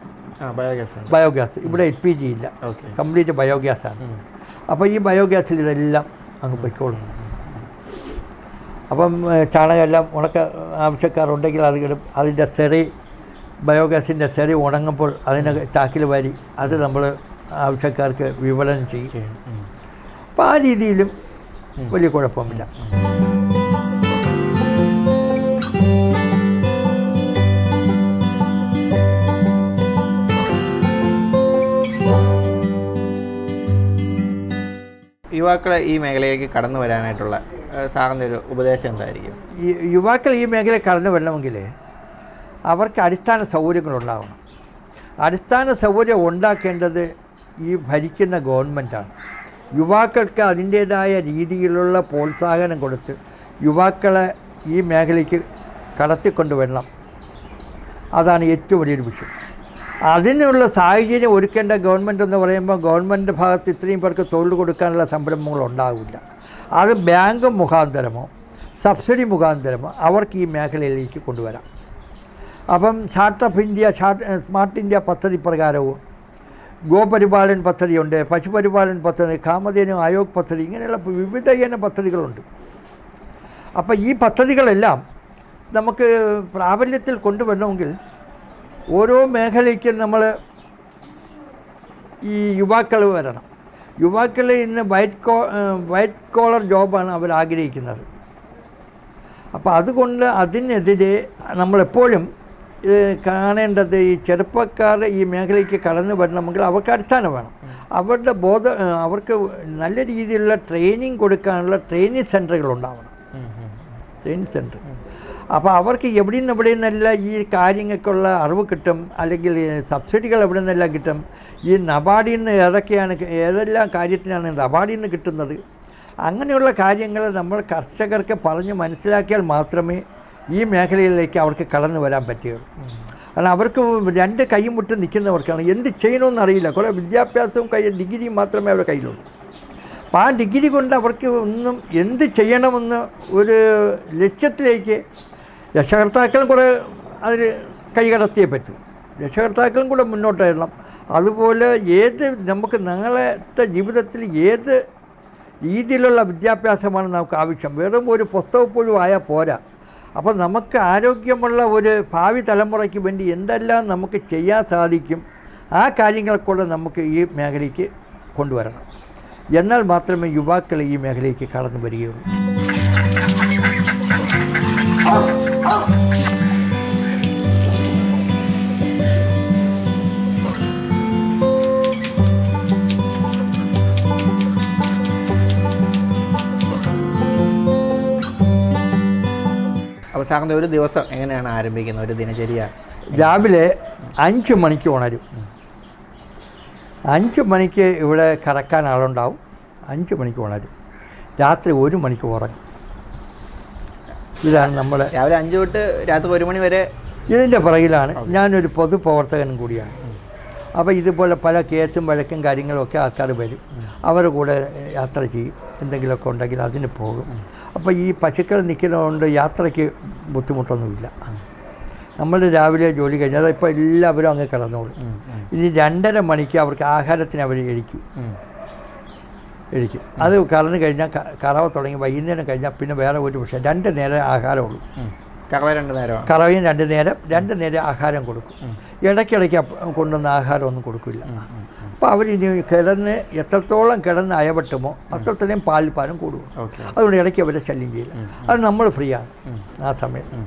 ബയോഗ്യാസ് ഇവിടെ LPG ഇല്ല, കംപ്ലീറ്റ് ബയോഗ്യാസാണ്. അപ്പോൾ ഈ ബയോഗ്യാസിൽ ഇതെല്ലാം അങ്ങ് പൊയ്ക്കോളും. അപ്പം ചാണകം എല്ലാം ആവശ്യക്കാരുണ്ടെങ്കിൽ അത് കിടും. അതിൻ്റെ ബയോഗ്യാസിൻ്റെ ചെറി ഉണങ്ങുമ്പോൾ അതിനെ ചാക്കിൽ വാരി അത് നമ്മൾ ആവശ്യക്കാർക്ക് വിപണനം ചെയ്യും. അപ്പോൾ ആ രീതിയിലും വലിയ കുഴപ്പമില്ല. യുവാക്കളെ ഈ മേഖലയിലേക്ക് കടന്നു വരാനായിട്ടുള്ള സാറിൻ്റെ ഒരു ഉപദേശം എന്തായിരിക്കും? യുവാക്കൾ ഈ മേഖലയിൽ കടന്നു വരണമെങ്കിൽ അവർക്ക് അടിസ്ഥാന സൗകര്യങ്ങളുണ്ടാവണം. അടിസ്ഥാന സൗകര്യം ഉണ്ടാക്കേണ്ടത് ഈ ഭരിക്കുന്ന ഗവൺമെൻറ്റാണ്. യുവാക്കൾക്ക് അതിൻ്റേതായ രീതിയിലുള്ള പ്രോത്സാഹനം കൊടുത്ത് യുവാക്കളെ ഈ മേഖലയ്ക്ക് കടത്തിക്കൊണ്ടുവരണം. അതാണ് ഏറ്റവും വലിയൊരു വിഷയം. അതിനുള്ള സാഹചര്യം ഒരുക്കേണ്ട ഗവൺമെൻറ് എന്ന് പറയുമ്പോൾ ഗവൺമെൻറ് ഭാഗത്ത് ഇത്രയും പേർക്ക് തൊഴിൽ കൊടുക്കാനുള്ള സംരംഭങ്ങൾ ഉണ്ടാവില്ല. അത് ബാങ്ക് മുഖാന്തരമോ സബ്സിഡി മുഖാന്തരമോ അവർക്ക് ഈ മേഖലയിലേക്ക് കൊണ്ടുവരാം. അപ്പം സ്മാർട്ട് ഇന്ത്യ പദ്ധതി പ്രകാരവും ഗോപരിപാലൻ പദ്ധതിയുണ്ട്, പശുപരിപാലൻ പദ്ധതി, കാമധേനു ആയോഗ് പദ്ധതി, ഇങ്ങനെയുള്ള വിവിധ ഇനം പദ്ധതികളുണ്ട്. അപ്പോൾ ഈ പദ്ധതികളെല്ലാം നമുക്ക് പ്രാബല്യത്തിൽ കൊണ്ടുവരണമെങ്കിൽ ഓരോ മേഖലയ്ക്കും നമ്മൾ ഈ യുവാക്കൾ വരണം. യുവാക്കൾ ഇന്ന് വൈറ്റ് കോളർ ജോബാണ് അവർ ആഗ്രഹിക്കുന്നത്. അപ്പോൾ അതുകൊണ്ട് അതിനെതിരെ നമ്മളെപ്പോഴും കാണേണ്ടത് ഈ ചെറുപ്പക്കാർ ഈ മേഖലയ്ക്ക് കടന്നു വരണമെങ്കിൽ അവർക്ക് അടിസ്ഥാനം വേണം. അവർക്ക് നല്ല രീതിയിലുള്ള ട്രെയിനിങ് കൊടുക്കാനുള്ള ട്രെയിനിങ് സെൻ്ററുകൾ ഉണ്ടാവണം. ട്രെയിനിങ് സെൻറ്റർ അപ്പോൾ അവർക്ക് എവിടെ നിന്നെല്ലാം ഈ കാര്യങ്ങൾക്കുള്ള അറിവ് കിട്ടും, അല്ലെങ്കിൽ സബ്സിഡികൾ എവിടെ നിന്നെല്ലാം കിട്ടും, ഈ നബാർഡിൽ നിന്ന് ഏതെല്ലാം കാര്യത്തിനാണ് നബാർഡിൽ നിന്ന് കിട്ടുന്നത്, അങ്ങനെയുള്ള കാര്യങ്ങൾ നമ്മൾ കർഷകർക്ക് പറഞ്ഞ് മനസ്സിലാക്കിയാൽ മാത്രമേ ഈ മേഖലയിലേക്ക് അവർക്ക് കടന്നു വരാൻ പറ്റുകയുള്ളൂ. കാരണം അവർക്ക് രണ്ട് കൈയും മുട്ട് നിൽക്കുന്നവർക്കാണ് എന്ത് ചെയ്യണമെന്ന് അറിയില്ല. കുറേ വിദ്യാഭ്യാസവും ഡിഗ്രിയും മാത്രമേ അവരുടെ കയ്യിലുള്ളൂ. അപ്പോൾ ആ ഡിഗ്രി കൊണ്ട് അവർക്ക് ഒന്നും എന്ത് ചെയ്യണമെന്ന് ഒരു ലക്ഷ്യത്തിലേക്ക് രക്ഷകർത്താക്കളും കുറേ അതിൽ കൈകടത്തിയേ പറ്റൂ. രക്ഷകർത്താക്കളും കൂടെ മുന്നോട്ട് വരണം. അതുപോലെ നമുക്ക് നാളത്തെ ജീവിതത്തിൽ ഏത് രീതിയിലുള്ള വിദ്യാഭ്യാസമാണ് നമുക്ക് ആവശ്യം. വെറും ഒരു പുസ്തകപ്പോഴും ആയാൽ പോരാ. അപ്പോൾ നമുക്ക് ആരോഗ്യമുള്ള ഒരു ഭാവി തലമുറയ്ക്ക് വേണ്ടി എന്തെല്ലാം നമുക്ക് ചെയ്യാൻ സാധിക്കും, ആ കാര്യങ്ങൾക്കൂടെ നമുക്ക് ഈ മേഖലയ്ക്ക് കൊണ്ടുവരണം. എന്നാൽ മാത്രമേ യുവാക്കൾ ഈ മേഖലയ്ക്ക് കടന്നു വരികയുള്ളൂ. അപ്പോൾ സാറിൻ്റെ ഒരു ദിവസം എങ്ങനെയാണ് ആരംഭിക്കുന്നത്, ഒരു ദിനചര്യ? രാവിലെ 5 മണിക്ക് ഉണരും. 5 മണിക്ക് ഇവിടെ കറക്കാൻ ആളുണ്ടാവും. 5 മണിക്ക് ഉണരും. രാത്രി 1 മണിക്ക് ഉറങ്ങും. ഇതാണ് നമ്മൾ രാവിലെ 5 തൊട്ട് രാത്രി 1 മണി വരെ. ഇതിൻ്റെ പുറകിലാണ്. ഞാനൊരു പൊതുപ്രവർത്തകനും കൂടിയാണ്. അപ്പോൾ ഇതുപോലെ പല കേസും വഴക്കും കാര്യങ്ങളൊക്കെ ആൾക്കാർ വരും. അവരുടെ കൂടെ യാത്ര ചെയ്യും. എന്തെങ്കിലുമൊക്കെ ഉണ്ടെങ്കിൽ അതിന് പോകും. അപ്പോൾ ഈ പശുക്കൾ നിൽക്കുന്നതുകൊണ്ട് യാത്രയ്ക്ക് ബുദ്ധിമുട്ടൊന്നുമില്ല. നമ്മൾ രാവിലെ ജോലി കഴിഞ്ഞാൽ ഇപ്പോൾ എല്ലാവരും അങ്ങ് കിടന്നോളും. ഇനി 2:30 മണിക്ക് അവർക്ക് ആഹാരത്തിന് അവർ കഴിക്കും. അത് കറന്ന് കഴിഞ്ഞാൽ കറവ തുടങ്ങി വൈകുന്നേരം കഴിഞ്ഞാൽ പിന്നെ വേറെ ഒരു പക്ഷേ 2 നേരം ആഹാരമുള്ളൂ. കറവയും 2 നേരം 2 നേരം ആഹാരം കൊടുക്കും. ഇടയ്ക്കിടയ്ക്ക് കൊണ്ടുവന്ന ആഹാരമൊന്നും കൊടുക്കില്ല. അപ്പോൾ അവരിനി എത്രത്തോളം കിടന്ന് അയവട്ടുമോ അത്രത്തോളം പാലും കൂടും. അതുകൊണ്ട് ഇടയ്ക്ക് അവരെ ശല്യം ചെയ്യില്ല. അത് നമ്മൾ ഫ്രീ ആണ് ആ സമയത്ത്.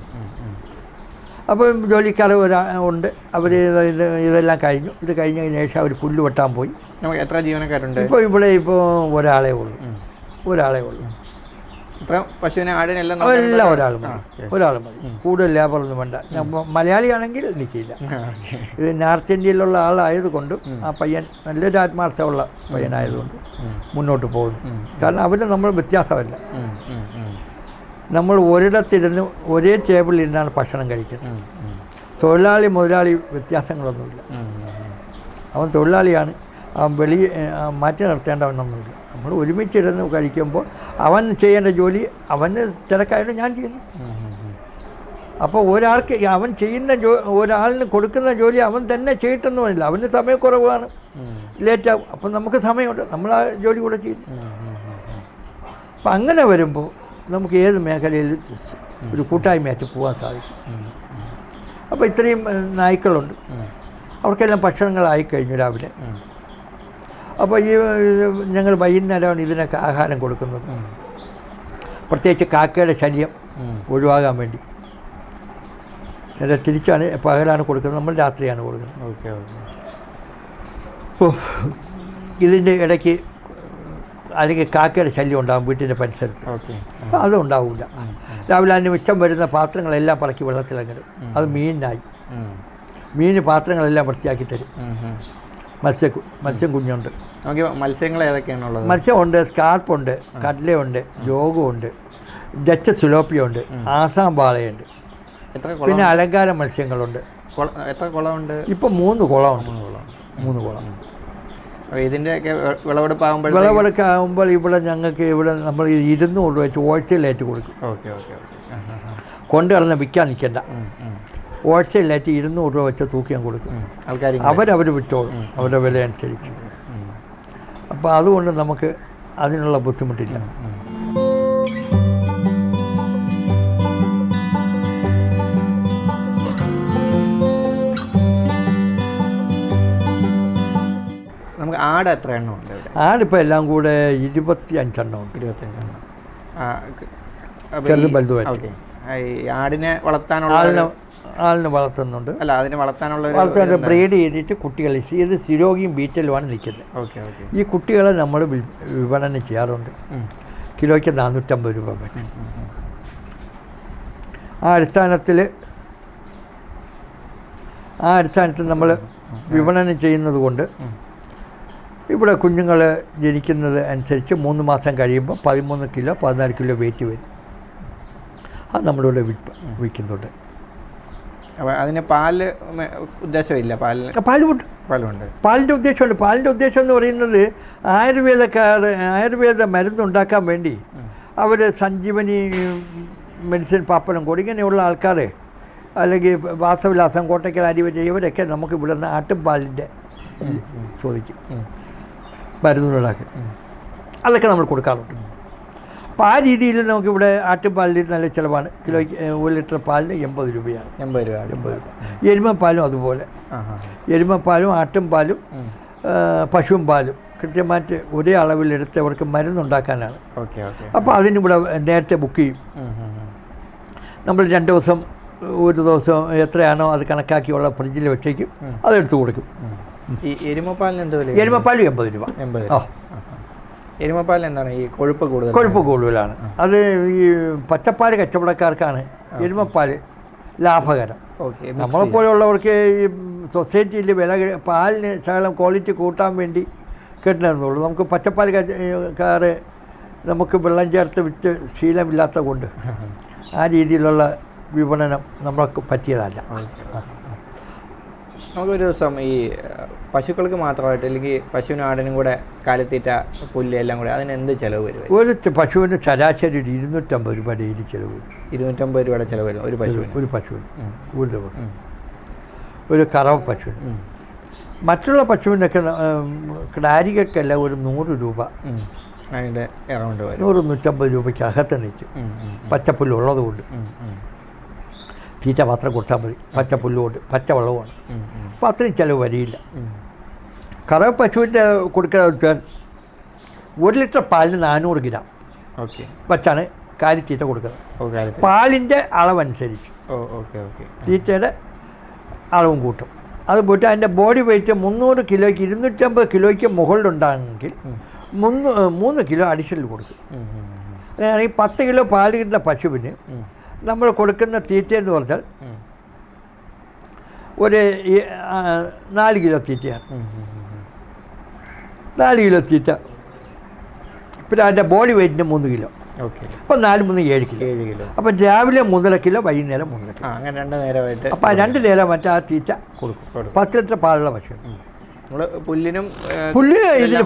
അപ്പോൾ ജോലിക്കാർ ഉണ്ട്. അവർ ഇതെല്ലാം കഴിഞ്ഞു. ഇത് കഴിഞ്ഞതിന് ശേഷം അവർ പുല്ല് വെട്ടാൻ പോയി. നമുക്ക് എത്ര ജീവനക്കാരുണ്ട്? ഇവിടെ ഒരാളേ ഉള്ളൂ. പശുവിനെ ആടിനെല്ലാം എല്ലാം ഒരാൾ മതി. കൂടുതൽ ലേബറൊന്നും വേണ്ട. മലയാളിയാണെങ്കിൽ നിൽക്കില്ല. ഇത് നോർത്ത് ഇന്ത്യയിലുള്ള ആളായതുകൊണ്ടും ആ പയ്യൻ നല്ലൊരു ആത്മാർത്ഥമുള്ള പയ്യനായതുകൊണ്ട് മുന്നോട്ട് പോകുന്നു. കാരണം അവർ നമ്മൾ വ്യത്യാസമല്ല. നമ്മൾ ഒരിടത്തിരുന്ന് ഒരേ ടേബിളിൽ ഇരുന്നാണ് ഭക്ഷണം കഴിക്കുന്നത്. തൊഴിലാളി മുതലാളി വ്യത്യാസങ്ങളൊന്നുമില്ല. അവൻ തൊഴിലാളിയാണ്. അവൻ മാറ്റി നിർത്തേണ്ടവനൊന്നുമില്ല. നമ്മൾ ഒരുമിച്ചിരുന്ന് കഴിക്കുമ്പോൾ അവൻ ചെയ്യേണ്ട ജോലി അവന് തിരക്കായിട്ട് ഞാൻ ചെയ്യുന്നു. അപ്പോൾ ഒരാൾക്ക് അവൻ ചെയ്യുന്ന ഒരാളിന് കൊടുക്കുന്ന ജോലി അവൻ തന്നെ ചെയ്തിട്ടെന്ന് പറഞ്ഞില്ല. അവന് സമയക്കുറവാണ്, ലേറ്റാവും. അപ്പം നമുക്ക് സമയമുണ്ട്, നമ്മൾ ആ ജോലി കൂടെ ചെയ്യുന്നു. അപ്പം അങ്ങനെ വരുമ്പോൾ നമുക്ക് ഏത് മേഖലയിൽ ഒരു കൂട്ടായ്മയായിട്ട് പോകാൻ സാധിക്കും. അപ്പോൾ ഇത്രയും നായ്ക്കളുണ്ട്. അവർക്കെല്ലാം ഭക്ഷണങ്ങളായി കഴിഞ്ഞു രാവിലെ. അപ്പോൾ ഞങ്ങൾ വൈകുന്നേരമാണ് ഇതിനൊക്കെ ആഹാരം കൊടുക്കുന്നത്. പ്രത്യേകിച്ച് കാക്കയുടെ ശല്യം ഒഴിവാകാൻ വേണ്ടി. നേരെ തിരിച്ചാണ് പകലാണ് കൊടുക്കുന്നത്, നമ്മൾ രാത്രിയാണ് കൊടുക്കുന്നത്. അപ്പോൾ ഇതിൻ്റെ ഇടയ്ക്ക് അല്ലെങ്കിൽ കാക്കയുടെ ശല്യം ഉണ്ടാകും വീട്ടിൻ്റെ പരിസരത്ത്. അപ്പോൾ അതുണ്ടാവില്ല. രാവിലെ അതിന് മിച്ചം വരുന്ന പാത്രങ്ങളെല്ലാം പറക്കി വെള്ളത്തിലങ്ങിടും. അത് മീനിനായി. മീൻ പാത്രങ്ങളെല്ലാം വൃത്തിയാക്കി തരും. മത്സ്യം കുഞ്ഞുണ്ട്. മത്സ്യങ്ങൾ ഏതൊക്കെയാണുള്ളത്? മത്സ്യമുണ്ട്, സ്കാർപ്പുണ്ട്, കടലയുണ്ട്, ജോഗുണ്ട്, ഡച്ച് സിലോപ്പിയുണ്ട്, ആസാം വാളയുണ്ട്. പിന്നെ അലങ്കാര മത്സ്യങ്ങളുണ്ട്. എത്ര കുളമുണ്ട്? ഇപ്പോൾ 3 കുളമുണ്ട്. 3 കുളം. ഇതിൻ്റെയൊക്കെ വിളവെടുപ്പാകുമ്പോൾ ഇവിടെ ഞങ്ങൾക്ക് നമ്മൾ 200 രൂപ വെച്ച് ഹോൾസെയിലായിട്ട് കൊടുക്കും. കൊണ്ടുവന്ന് വിൽക്കാൻ നിൽക്കണ്ട. ഹോൾസെയിലായിട്ട് 200 രൂപ വെച്ച് തൂക്കിയാൻ കൊടുക്കും. അവരവർ വിറ്റോളും അവരുടെ വില അനുസരിച്ച്. അപ്പോൾ അതുകൊണ്ട് നമുക്ക് അതിനുള്ള ബുദ്ധിമുട്ടില്ല. നമുക്ക് ആട് എത്ര എണ്ണം ഉണ്ട്? ആടിപ്പോൾ എല്ലാം കൂടെ 25 എണ്ണം ഉണ്ട്. 25 എണ്ണം. ചെറുതും വലുതുമായിട്ട്. ആടിനെ വളർത്താനുള്ള ആളിനെ വളർത്തുന്നുണ്ട്. അല്ല, അതിനെ വളർത്താനുള്ള ബ്രീഡ് ചെയ്തിട്ട് കുട്ടികൾ ഇത് സിരോഗിയും ബീറ്റലുമാണ് നിൽക്കുന്നത്. ഈ കുട്ടികളെ നമ്മൾ വിപണനം ചെയ്യാറുണ്ട്. കിലോയ്ക്ക് 450 രൂപ വെച്ച്. ആ അടിസ്ഥാനത്തിൽ നമ്മൾ വിപണനം ചെയ്യുന്നത് കൊണ്ട് ഇവിടെ കുഞ്ഞുങ്ങൾ ജനിക്കുന്നത് അനുസരിച്ച് 3 മാസം കഴിയുമ്പോൾ 13 കിലോ 14 കിലോ വെയിറ്റ് വരും. അത് നമ്മളിവിടെ വിൽക്കുന്നുണ്ട്. അപ്പോൾ അതിന് പാല് ഉദ്ദേശമില്ല? പാലുണ്ട്. പാലിൻ്റെ ഉദ്ദേശമുണ്ട്. പാലിൻ്റെ ഉദ്ദേശം എന്ന് പറയുന്നത് ആയുർവേദ മരുന്നുണ്ടാക്കാൻ വേണ്ടി അവർ സഞ്ജീവനി മെഡിസിൻ പാപ്പനംകോട് ഇങ്ങനെയുള്ള ആൾക്കാർ, അല്ലെങ്കിൽ വാസവിലാസം കോട്ടയ്ക്കൽ അരിവജ ഇവരൊക്കെ നമുക്ക് ഇവിടുന്ന് ആട്ടുംപാലിൻ്റെ ചോദിക്കും മരുന്നുണ്ടാക്കി. അതൊക്കെ നമ്മൾ കൊടുക്കാറുണ്ട്. അപ്പോൾ ആ രീതിയിൽ നമുക്കിവിടെ ആട്ടുംപാലിന് നല്ല ചിലവാണ്. കിലോയ്ക്ക് 1 ലിറ്റർ പാലിന് 80 രൂപയാണ്. 80 രൂപ. എരുമപ്പാലും അതുപോലെ. എരുമപ്പാലും ആട്ടുംപാലും പശുവും പാലും കൃത്യമായിട്ട് ഒരേ അളവിലെടുത്ത് അവർക്ക് മരുന്നുണ്ടാക്കാനാണ്. അപ്പോൾ അതിനിവിടെ നേരത്തെ ബുക്ക് ചെയ്യും. നമ്മൾ 2 ദിവസം 1 ദിവസം എത്രയാണോ അത് കണക്കാക്കിയുള്ള ഫ്രിഡ്ജിൽ വെച്ചേക്കും, അതെടുത്ത് കൊടുക്കും. ഈ എരുമപ്പാലിന് എന്ത് വില? എരുമപ്പാൽ 80 രൂപ. എരുമപ്പാൽ എന്താണ് ഈ കൊഴുപ്പ് കൂടുതലാണ്. അത് ഈ പച്ചപ്പാൽ കച്ചവടക്കാർക്കാണ് എരുമപ്പാൽ ലാഭകരം. നമ്മളെപ്പോലെയുള്ളവർക്ക് ഈ സൊസൈറ്റിയിൽ പാലിന് ശകലം ക്വാളിറ്റി കൂട്ടാൻ വേണ്ടി കിട്ടണമെന്നുള്ളൂ. നമുക്ക് പച്ചപ്പാൽക്കാർ നമുക്ക് വെള്ളം ചേർത്ത് വിറ്റ് ശീലമില്ലാത്ത കൊണ്ട് ആ രീതിയിലുള്ള വിപണനം നമ്മൾക്ക് പറ്റിയതല്ല. നമുക്കൊരു ദിവസം ഈ പശുക്കൾക്ക് മാത്രമായിട്ട്, അല്ലെങ്കിൽ പശുവിനും ആടിനും കൂടെ കാലിത്തീറ്റ പുല്ല് എല്ലാം കൂടെ അതിന് എന്ത് ചിലവ് വരും? ഒരു പശുവിന് ശരാശരി 250 രൂപ ഡെയിലി ചിലവ് വരും. 250 രൂപയുടെ ചിലവ് വരും ഒരു പശുവിന് ഒരു ദിവസം. ഒരു കറവ പശുവിന്. മറ്റുള്ള പശുവിനൊക്കെ ക്ലാരികൾക്കെല്ലാം ഒരു 100 രൂപ, അതിൻ്റെ എറൗണ്ട് 100-150 രൂപയ്ക്ക് അകത്ത് നിൽക്കും. പച്ചപ്പുല്ലുള്ളത് കൊണ്ട് തീറ്റ മാത്രം കൊടുത്താൽ മതി. പച്ചപ്പുല്ലുകൊണ്ട് പച്ചവെള്ളവുമാണ്. അപ്പോൾ അത്രയും ചിലവ് വരിയില്ല. കറവ പശുവിൻ്റെ കൊടുക്കുക വെച്ചാൽ 1 ലിറ്റർ പാലിന് 400 ഗ്രാം വച്ചാണ് കാലിത്തീറ്റ കൊടുക്കുന്നത്. പാലിൻ്റെ അളവനുസരിച്ച് തീറ്റയുടെ അളവും കൂട്ടും. അത് പോയിട്ട് അതിൻ്റെ ബോഡി വെയിറ്റ് 300 കിലോയ്ക്ക് 250 കിലോയ്ക്ക് മുകളിലുണ്ടാണെങ്കിൽ 3 കിലോ അഡീഷണൽ കൊടുക്കും. അങ്ങനെയാണെങ്കിൽ 10 കിലോ പാല് കിട്ടുന്ന പശുവിന് നമ്മൾ കൊടുക്കുന്ന തീറ്റ എന്ന് പറഞ്ഞാൽ ഒരു 4 കിലോ തീറ്റയാണ്. 4 കിലോ തീറ്റ. പിന്നെ അതിൻ്റെ ബോഡി വെയിറ്റിന് 3 കിലോ. അപ്പോൾ 4 3 7 കിലോ. അപ്പം രാവിലെ 1.5 കിലോ, വൈകുന്നേരം 1.5 കിലോ. അങ്ങനെ 2 നേരമായിട്ട്. അപ്പോൾ 2 നേരം മറ്റേ ആ തീറ്റ കൊടുക്കും. 10 ലിറ്റർ പാലുള്ള പശു. പുല്ലിന് ഇതിന്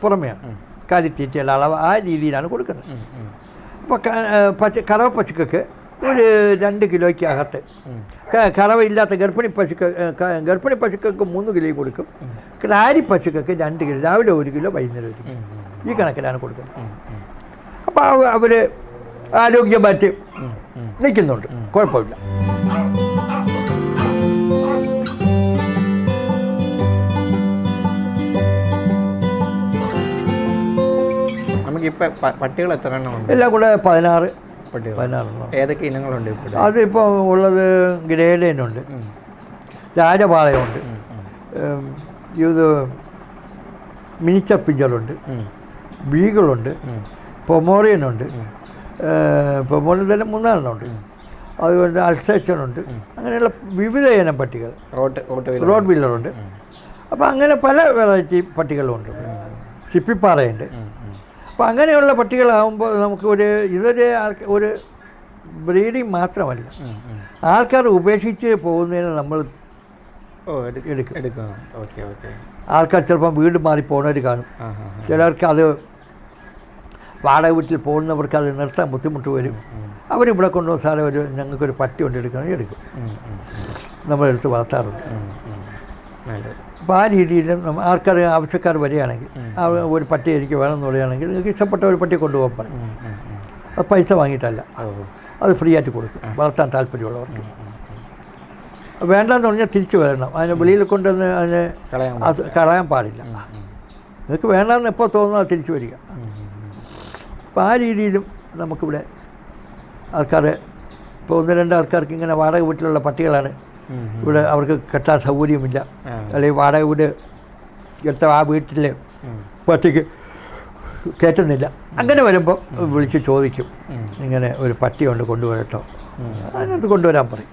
പുറമെയാണ് കാലിത്തീറ്റയുടെ അളവ് ആ രീതിയിലാണ് കൊടുക്കുന്നത്. അപ്പോൾ കറവ പശുക്കൾക്ക് ഒരു 2 കിലോയ്ക്ക് അകത്ത്, കറവയില്ലാത്ത ഗർഭിണി പശുക്കൾക്ക് 3 കിലോ കൊടുക്കും. ക്ലാരി പശുക്കൾക്ക് 2 കിലോ, രാവിലെ 1 കിലോ, വൈകുന്നേരം 1 കിലോ. ഈ കണക്കിലാണ് കൊടുക്കുന്നത്. അപ്പോൾ അവർ ആരോഗ്യമായിട്ട് നിൽക്കുന്നുണ്ട്, കുഴപ്പമില്ല. നമുക്കിപ്പോൾ പട്ടികൾ എത്ര എണ്ണം ഉണ്ട്? എല്ലാം കൂടെ 16 ഏതൊക്കെ ഇനങ്ങളുണ്ട്? അതിപ്പോൾ ഉള്ളത് ഗ്രേഡേനുണ്ട്, രാജപാളയമുണ്ട്, ഇത് മിനിച്ചർ പിഞ്ചറുണ്ട്, ബീഗളുണ്ട്, പൊമോറിയനുണ്ട്. പൊമോറിയൻ തന്നെ 3 എണ്ണമുണ്ട്. അതുകൊണ്ട് അൾസേഷനുണ്ട്. അങ്ങനെയുള്ള വിവിധ ഇനം പട്ടികൾ, റോഡ് വീലറുണ്ട്. അപ്പോൾ അങ്ങനെ പല വെറൈറ്റി പട്ടികളുണ്ട്. ചിപ്പിപ്പാറയുണ്ട്. അപ്പോൾ അങ്ങനെയുള്ള പട്ടികളാകുമ്പോൾ നമുക്ക് ഒരു ബ്രീഡിങ് മാത്രമല്ല, ആൾക്കാർ ഉപേക്ഷിച്ച് പോകുന്നതിന് നമ്മൾ എടുക്കും. ആൾക്കാർ ചിലപ്പോൾ വീട് മാറി പോകുന്നവർ കാണും. ചിലർക്ക് അത് വാടക വീട്ടിൽ പോകുന്നവർക്ക് അത് നിർത്താൻ ബുദ്ധിമുട്ട് വരും. അവരിവിടെ കൊണ്ടുവന്ന് സാറേ ഞങ്ങൾക്കൊരു പട്ടി കൊണ്ട് എടുക്കും. നമ്മളെടുത്ത് വളർത്താറുണ്ട്. അപ്പോൾ ആ രീതിയിൽ ആൾക്കാർ ആവശ്യക്കാർ വരികയാണെങ്കിൽ ഒരു പട്ടി എനിക്ക് വേണമെന്ന് പറയുകയാണെങ്കിൽ നിങ്ങൾക്ക് ഇഷ്ടപ്പെട്ട ഒരു പട്ടിയെ കൊണ്ടുപോകാൻ പറയും. അത് പൈസ വാങ്ങിയിട്ടല്ല, അത് ഫ്രീ ആയിട്ട് കൊടുക്കും വളർത്താൻ താല്പര്യമുള്ളവർക്ക്. വേണ്ടെന്ന് പറഞ്ഞാൽ തിരിച്ചു വരണം. അതിനെ വെളിയിൽ കൊണ്ടുവന്ന് അതിനെ കളയാൻ പാടില്ല. നിങ്ങൾക്ക് വേണ്ടെന്ന് എപ്പോൾ തോന്നുന്നു അത് തിരിച്ചു വരിക. അപ്പോൾ ആ രീതിയിലും നമുക്കിവിടെ ആൾക്കാർ ഇപ്പോൾ 1-2 ആൾക്കാർക്ക് ഇങ്ങനെ വാടക വീട്ടിലുള്ള പട്ടികളാണ്. ഇവിടെ അവർക്ക് കെട്ടാൻ സൗകര്യമില്ല, അല്ലെങ്കിൽ വാടക വീട് എടുത്ത ആ വീട്ടിൽ പട്ടിക്ക് കയറ്റുന്നില്ല. അങ്ങനെ വരുമ്പോൾ വിളിച്ച് ചോദിക്കും, ഇങ്ങനെ ഒരു പട്ടി കൊണ്ട് കൊണ്ടുവരട്ടോ അതിനകത്ത് കൊണ്ടുവരാൻ പറയും.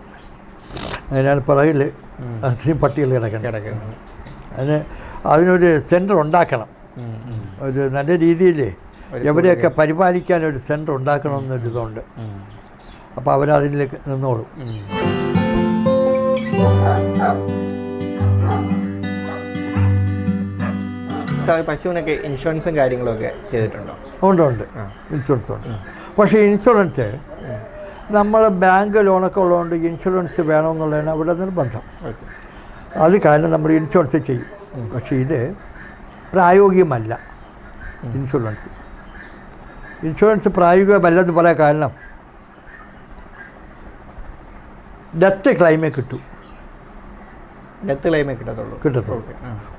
അതിനാണ് പിറകിൽ അത്രയും പട്ടികൾ കിടക്കുന്നത്. അതിനൊരു സെൻറ്റർ ഉണ്ടാക്കണം. ഒരു നല്ല രീതിയിൽ എവരെയൊക്കെ പരിപാലിക്കാൻ ഒരു സെൻറ്റർ ഉണ്ടാക്കണമെന്നൊരിതുണ്ട്. അപ്പോൾ അവരതിലേക്ക് നിന്നോളും. പശുവിനൊക്കെ ഇൻഷുറൻസും കാര്യങ്ങളൊക്കെ ചെയ്തിട്ടുണ്ടോ? ഉണ്ട്. ഇൻഷുറൻസ് ഉണ്ട്. പക്ഷേ ഇൻഷുറൻസ് നമ്മൾ ബാങ്ക് ലോണൊക്കെ ഉള്ളതുകൊണ്ട് ഇൻഷുറൻസ് വേണമെന്നുള്ളതാണ് അവിടെ നിർബന്ധം. അത് കാരണം നമ്മൾ ഇൻഷുറൻസ് ചെയ്യും. പക്ഷേ ഇത് പ്രായോഗികമല്ല. ഇൻഷുറൻസ് പ്രായോഗികമല്ലെന്ന് പറയാൻ കാരണം ഡെത്ത് ക്ലെയിമേ കിട്ടും. കിട്ടത്തുള്ളൂ.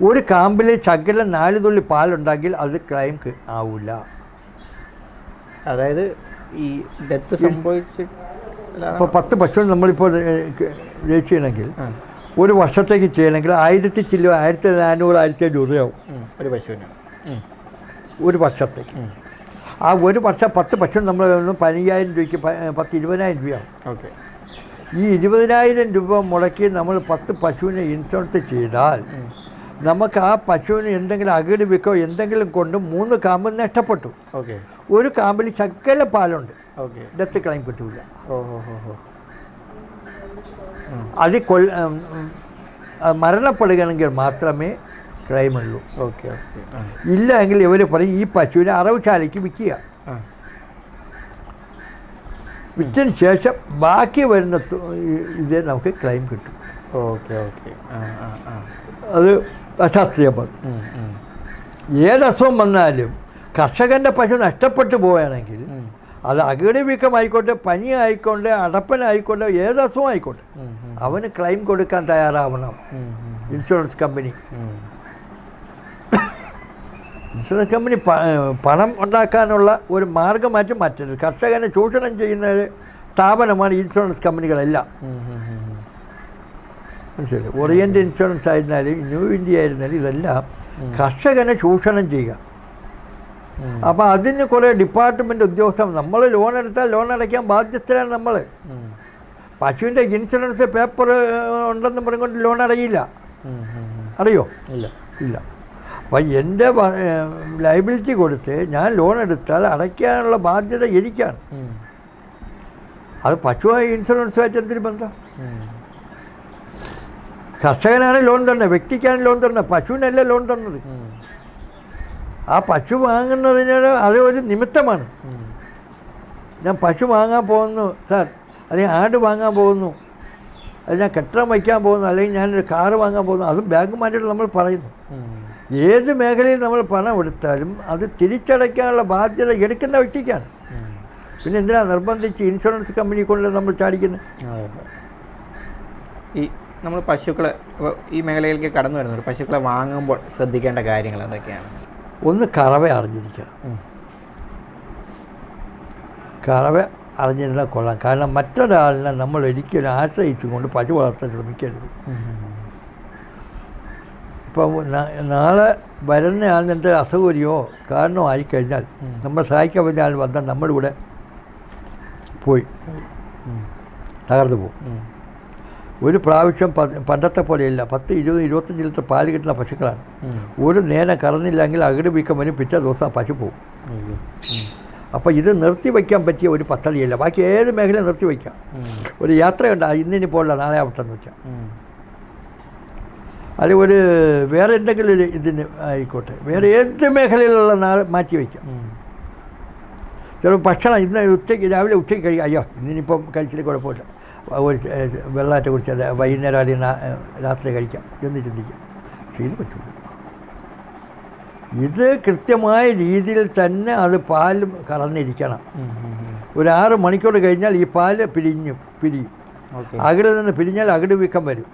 ഒരു കാമ്പിൽ ശകലം 4 തുള്ളി പാലുണ്ടെങ്കിൽ അത് ക്ലെയിം ആവില്ല. അതായത് ഈ ഡെത്ത് സംഭവിച്ചിട്ട് ഇപ്പോൾ 10 പശു നമ്മളിപ്പോൾ രജിസ്റ്റർ ചെയ്യണമെങ്കിൽ ഒരു വർഷത്തേക്ക് ചെയ്യണമെങ്കിൽ 1000 ചില്ലോ 1400 1500 രൂപയാവും ഒരു പശുവിന് ഒരു വർഷത്തേക്ക്. ആ ഒരു വർഷം 10 പശു നമ്മൾ 15,000 രൂപയ്ക്ക് 20,000 രൂപയാവും. ഓക്കെ. ഈ 20,000 രൂപ മുടക്കി നമ്മൾ 10 പശുവിനെ ഇൻഷുറൻസ് ചെയ്താൽ നമുക്ക് ആ പശുവിന് എന്തെങ്കിലും അകിട് വിക്കോ എന്തെങ്കിലും കൊണ്ട് 3 കാമ്പ് നഷ്ടപ്പെട്ടു. ഓക്കെ. ഒരു കാമ്പിൽ ശകല പാലുണ്ട്. ഡെത്ത് ക്ലെയിം കിട്ടൂല. അത് മരണപ്പെടുകയാണെങ്കിൽ മാത്രമേ ക്ലെയിം ഉള്ളൂ. ഇല്ല എങ്കിൽ ഇവർ പറയും ഈ പശുവിനെ അറവുശാലയ്ക്ക് വിൽക്കുക. വിറ്റതിന് ശേഷം ബാക്കി വരുന്ന ഇത് നമുക്ക് ക്ലെയിം കിട്ടും. അത് അശാസ്ത്രീയമാണ്. ഏത് അസുഖം വന്നാലും കർഷകൻ്റെ പശു നഷ്ടപ്പെട്ടു പോവുകയാണെങ്കിൽ അത് അകിട് വീക്കമായിക്കോട്ടെ, പനി ആയിക്കോട്ടെ, അടപ്പനായിക്കോട്ടെ, ഏത് അസുഖം ആയിക്കോട്ടെ അവന് ക്ലെയിം കൊടുക്കാൻ തയ്യാറാവണം ഇൻഷുറൻസ് കമ്പനി. ഇൻഷുറൻസ് കമ്പനി പണം ഉണ്ടാക്കാനുള്ള ഒരു മാർഗമായിട്ട് മറ്റൊരു കർഷകനെ ചൂഷണം ചെയ്യുന്ന സ്ഥാപനമാണ് ഇൻഷുറൻസ് കമ്പനികളെല്ലാം. മനസ്സിലായി? ഓറിയൻ്റ് ഇൻഷുറൻസ് ആയിരുന്നാലും ന്യൂ ഇന്ത്യ ആയിരുന്നാലും ഇതെല്ലാം കർഷകനെ ചൂഷണം ചെയ്യുക. അപ്പോൾ അതിന് കുറേ ഡിപ്പാർട്ട്മെൻറ്റ് ഉദ്യോഗസ്ഥർ, നമ്മൾ ലോൺ എടുത്താൽ ലോൺ അടയ്ക്കാൻ ബാധ്യസ്ഥരാണ് നമ്മൾ. പശുവിൻ്റെ ഇൻഷുറൻസ് പേപ്പർ ഉണ്ടെന്ന് പറഞ്ഞുകൊണ്ട് ലോൺ അടയില്ല. അറിയോ? ഇല്ല. അപ്പം എൻ്റെ ലയബിലിറ്റി കൊടുത്ത് ഞാൻ ലോൺ എടുത്താൽ അടയ്ക്കാനുള്ള ബാധ്യത എനിക്കാണ്. അത് പശുവായി ഇൻഷുറൻസുമായിട്ട് എന്തൊരു ബന്ധം? കർഷകനാണ് ലോൺ തന്നത്, വ്യക്തിക്കാണ് ലോൺ തന്നത്, പശുവിനല്ല ലോൺ തന്നത്. ആ പശു വാങ്ങുന്നതിന് അത് ഒരു നിമിത്തമാണ്. ഞാൻ പശു വാങ്ങാൻ പോകുന്നു സാർ, അല്ലെങ്കിൽ ആട് വാങ്ങാൻ പോകുന്നു, അല്ലെങ്കിൽ ഞാൻ കെട്ടിടം വയ്ക്കാൻ പോകുന്നു, അല്ലെങ്കിൽ ഞാനൊരു കാറ് വാങ്ങാൻ പോകുന്നു, അതും ബാങ്കുമായിട്ട് നമ്മൾ പറയുന്നു. ഏത് മേഖലയിൽ നമ്മൾ പണം എടുത്താലും അത് തിരിച്ചടയ്ക്കാനുള്ള ബാധ്യത എടുക്കുന്ന വ്യക്തിക്കാണ്. പിന്നെ എന്തിനാണ് നിർബന്ധിച്ച് ഇൻഷുറൻസ് കമ്പനി കൊണ്ട് നമ്മൾ ചാടിക്കുന്നത്? ഈ നമ്മൾ പശുക്കളെ ഈ മേഖലയിലേക്ക് കടന്നു വരുന്നുണ്ട്. പശുക്കളെ വാങ്ങുമ്പോൾ ശ്രദ്ധിക്കേണ്ട കാര്യങ്ങൾ എന്തൊക്കെയാണ്? ഒന്ന്, കറവ അറിഞ്ഞിരിക്കണം. കറവ അറിഞ്ഞിരുന്നാൽ കൊള്ളാം. കാരണം മറ്റൊരാളിനെ നമ്മൾ ഒരിക്കലും ആശ്രയിച്ചുകൊണ്ട് പശു വളർത്താൻ ശ്രമിക്കരുത്. ഇപ്പോൾ നാളെ വരുന്ന ആളിന് എന്ത് അസൗകര്യമോ കാരണമോ ആയിക്കഴിഞ്ഞാൽ നമ്മൾ സഹായിക്കാൻ പറ്റുന്ന ആൾ വന്നാൽ നമ്മുടെ കൂടെ പോയി തകർന്നു പോകും. ഒരു പ്രാവശ്യം പണ്ടത്തെ പോലെയല്ല, 10, 20, 25 ലിറ്റർ പാല് കിട്ടുന്ന പശുക്കളാണ്. ഒരു നേരം കറന്നില്ലെങ്കിൽ അകിട് വീക്കം വരും, പിറ്റേ ദിവസം ആ പശു പോകും. അപ്പോൾ ഇത് നിർത്തി വയ്ക്കാൻ പറ്റിയ ഒരു പദ്ധതിയല്ല. ബാക്കി ഏത് മേഖല നിർത്തി വയ്ക്കാം. ഒരു യാത്രയുണ്ട്, ഇന്നിനി പോകില്ല, നാളെ ആവട്ടെന്ന് വെച്ചാൽ, അല്ലെങ്കിൽ ഒരു വേറെ എന്തെങ്കിലും ഒരു ഇതിന് ആയിക്കോട്ടെ, വേറെ ഏത് മേഖലയിലുള്ള നാളെ മാറ്റി വയ്ക്കാം. ചിലപ്പോൾ ഭക്ഷണം ഇന്ന് രാവിലെ ഉച്ചയ്ക്ക് കഴിക്കാം, അയ്യോ ഇന്നിനിപ്പം കഴിച്ചിട്ട് കുഴപ്പമില്ല, ഒരു വെള്ളമായിട്ട് കുടിച്ചത് വൈകുന്നേരം അല്ലെങ്കിൽ രാത്രി കഴിക്കാം എന്ന് ചിന്തിക്കാം. പക്ഷേ ഇത് പറ്റില്ല. ഇത് കൃത്യമായ രീതിയിൽ തന്നെ അത് പാലും കറന്നിരിക്കണം. ഒരു 6 മണിക്കൂർ കഴിഞ്ഞാൽ ഈ പാല് പിരിയും. അകിടിൽ നിന്ന് പിരിഞ്ഞാൽ അകിട് വീക്കം വരും.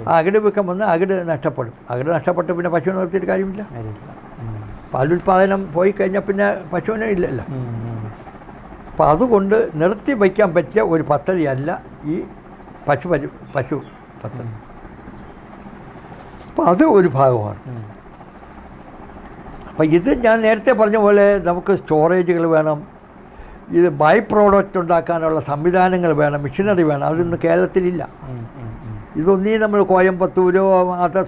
ആ അകിട് വീക്കം വന്ന് അകിട് നഷ്ടപ്പെടും. അകിട് നഷ്ടപ്പെട്ട് പിന്നെ പശുവിനെ നിർത്തിയിട്ട് കാര്യമില്ല. പാലുൽപാദനം പോയി കഴിഞ്ഞാൽ പിന്നെ പശുവിനെ ഇല്ലല്ലോ. അപ്പോൾ അതുകൊണ്ട് നിർത്തി വയ്ക്കാൻ പറ്റിയ ഒരു പദ്ധതിയല്ല ഈ പശു പദ്ധതി. അപ്പോൾ അത് ഒരു ഭാഗമാണ്. അപ്പോൾ ഇത് ഞാൻ നേരത്തെ പറഞ്ഞ പോലെ നമുക്ക് സ്റ്റോറേജുകൾ വേണം. ഇത് ബൈ പ്രോഡക്റ്റ് ഉണ്ടാക്കാനുള്ള സംവിധാനങ്ങൾ വേണം, മെഷീനറി വേണം. അതൊന്നും കേരളത്തിലില്ല. ഇതൊന്നീ നമ്മൾ കോയമ്പത്തൂരോ അതർ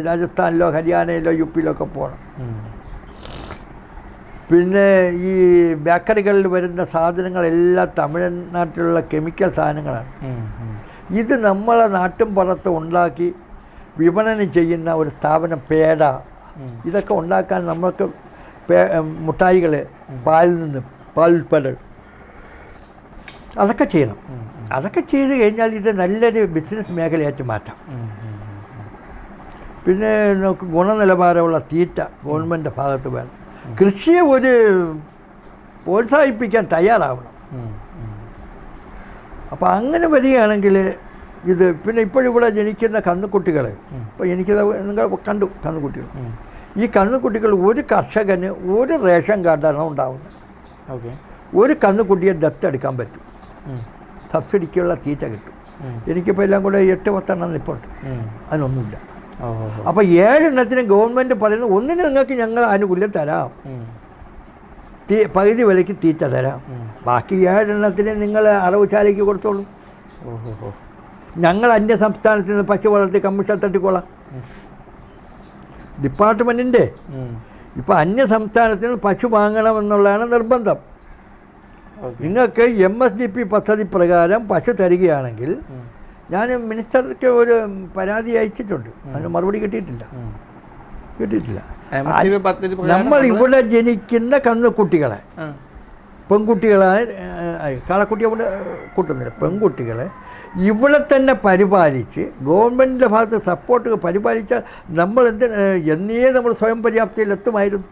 രാജസ്ഥാനിലോ ഹരിയാനയിലോ യു പിയിലോ ഒക്കെ പോകണം. പിന്നെ ഈ ബേക്കറികളിൽ വരുന്ന സാധനങ്ങളെല്ലാം തമിഴ്നാട്ടിലുള്ള കെമിക്കൽ സാധനങ്ങളാണ്. ഇത് നമ്മളെ നാട്ടും പുറത്ത് ഉണ്ടാക്കി വിപണനം ചെയ്യുന്ന ഒരു സ്ഥാപനം പേട, ഇതൊക്കെ ഉണ്ടാക്കാൻ നമുക്ക് മുട്ടായികൾ, പാലിൽ നിന്ന് പാലുൽപ്പന്നങ്ങൾ അതൊക്കെ ചെയ്യണം. അതൊക്കെ ചെയ്ത് കഴിഞ്ഞാൽ ഇത് നല്ലൊരു ബിസിനസ് മേഖലയായിട്ട് മാറ്റാം. പിന്നെ നമുക്ക് ഗുണനിലവാരമുള്ള തീറ്റ ഗവൺമെൻറ് ഭാഗത്ത് വേണം. കൃഷിയെ ഒരു പ്രോത്സാഹിപ്പിക്കാൻ തയ്യാറാവണം. അപ്പോൾ അങ്ങനെ വരികയാണെങ്കിൽ ഇത് പിന്നെ ഇപ്പോഴിവിടെ ജനിക്കുന്ന കന്നുകുട്ടികൾ, ഇപ്പോൾ എനിക്ക് നിങ്ങൾ കണ്ടു കന്നുകുട്ടികൾ, ഈ കന്നുകുട്ടികൾ ഒരു കർഷകന് ഒരു റേഷൻ കാർഡാണ് ഉണ്ടാവുന്നത്. ഒരു കന്നുകുട്ടിയെ ദത്തെടുക്കാൻ പറ്റും, സബ്സിഡിക്കുള്ള തീറ്റ കിട്ടും. എനിക്കിപ്പോൾ എല്ലാം കൂടെ 8-10 നിൽപ്പുണ്ട്, അതിനൊന്നുമില്ല. അപ്പോൾ 7 എണ്ണത്തിന് ഗവൺമെൻറ് പറയുന്നത് ഒന്നിന് നിങ്ങൾക്ക് ഞങ്ങൾ ആനുകൂല്യം തരാം, പകുതി വിലയ്ക്ക് തീറ്റ തരാം, ബാക്കി 7 എണ്ണത്തിന് നിങ്ങൾ അറവുശാലയ്ക്ക് കൊടുത്തോളൂ, ഞങ്ങൾ അന്യ സംസ്ഥാനത്ത് നിന്ന് പശു വളർത്തി കമ്മീഷൻ തട്ടിക്കോളാം. ഡിപ്പാർട്ട്മെൻറ്റിൻ്റെ ഇപ്പോൾ അന്യ സംസ്ഥാനത്ത് നിന്ന് പശു വാങ്ങണമെന്നുള്ളതാണ് നിർബന്ധം. നിങ്ങൾക്ക് MSDP പദ്ധതി പ്രകാരം പശു തരികയാണെങ്കിൽ, ഞാൻ മിനിസ്റ്റർക്ക് ഒരു പരാതി അയച്ചിട്ടുണ്ട്, അതിന് മറുപടി കിട്ടിയിട്ടില്ല. നമ്മൾ ഇവിടെ ജനിക്കുന്ന കന്നുകുട്ടികളെ, പെൺകുട്ടികളെ, കാളക്കുട്ടിയെ ഇവിടെ കൂട്ടുന്നില്ല, പെൺകുട്ടികളെ ഇവിടെ തന്നെ പരിപാലിച്ച് ഗവൺമെൻറ്റിൻ്റെ ഭാഗത്ത് സപ്പോർട്ട് പരിപാലിച്ചാൽ നമ്മൾ എന്നേ നമ്മൾ സ്വയം പര്യാപ്തിയിലെത്തുമായിരുന്നു.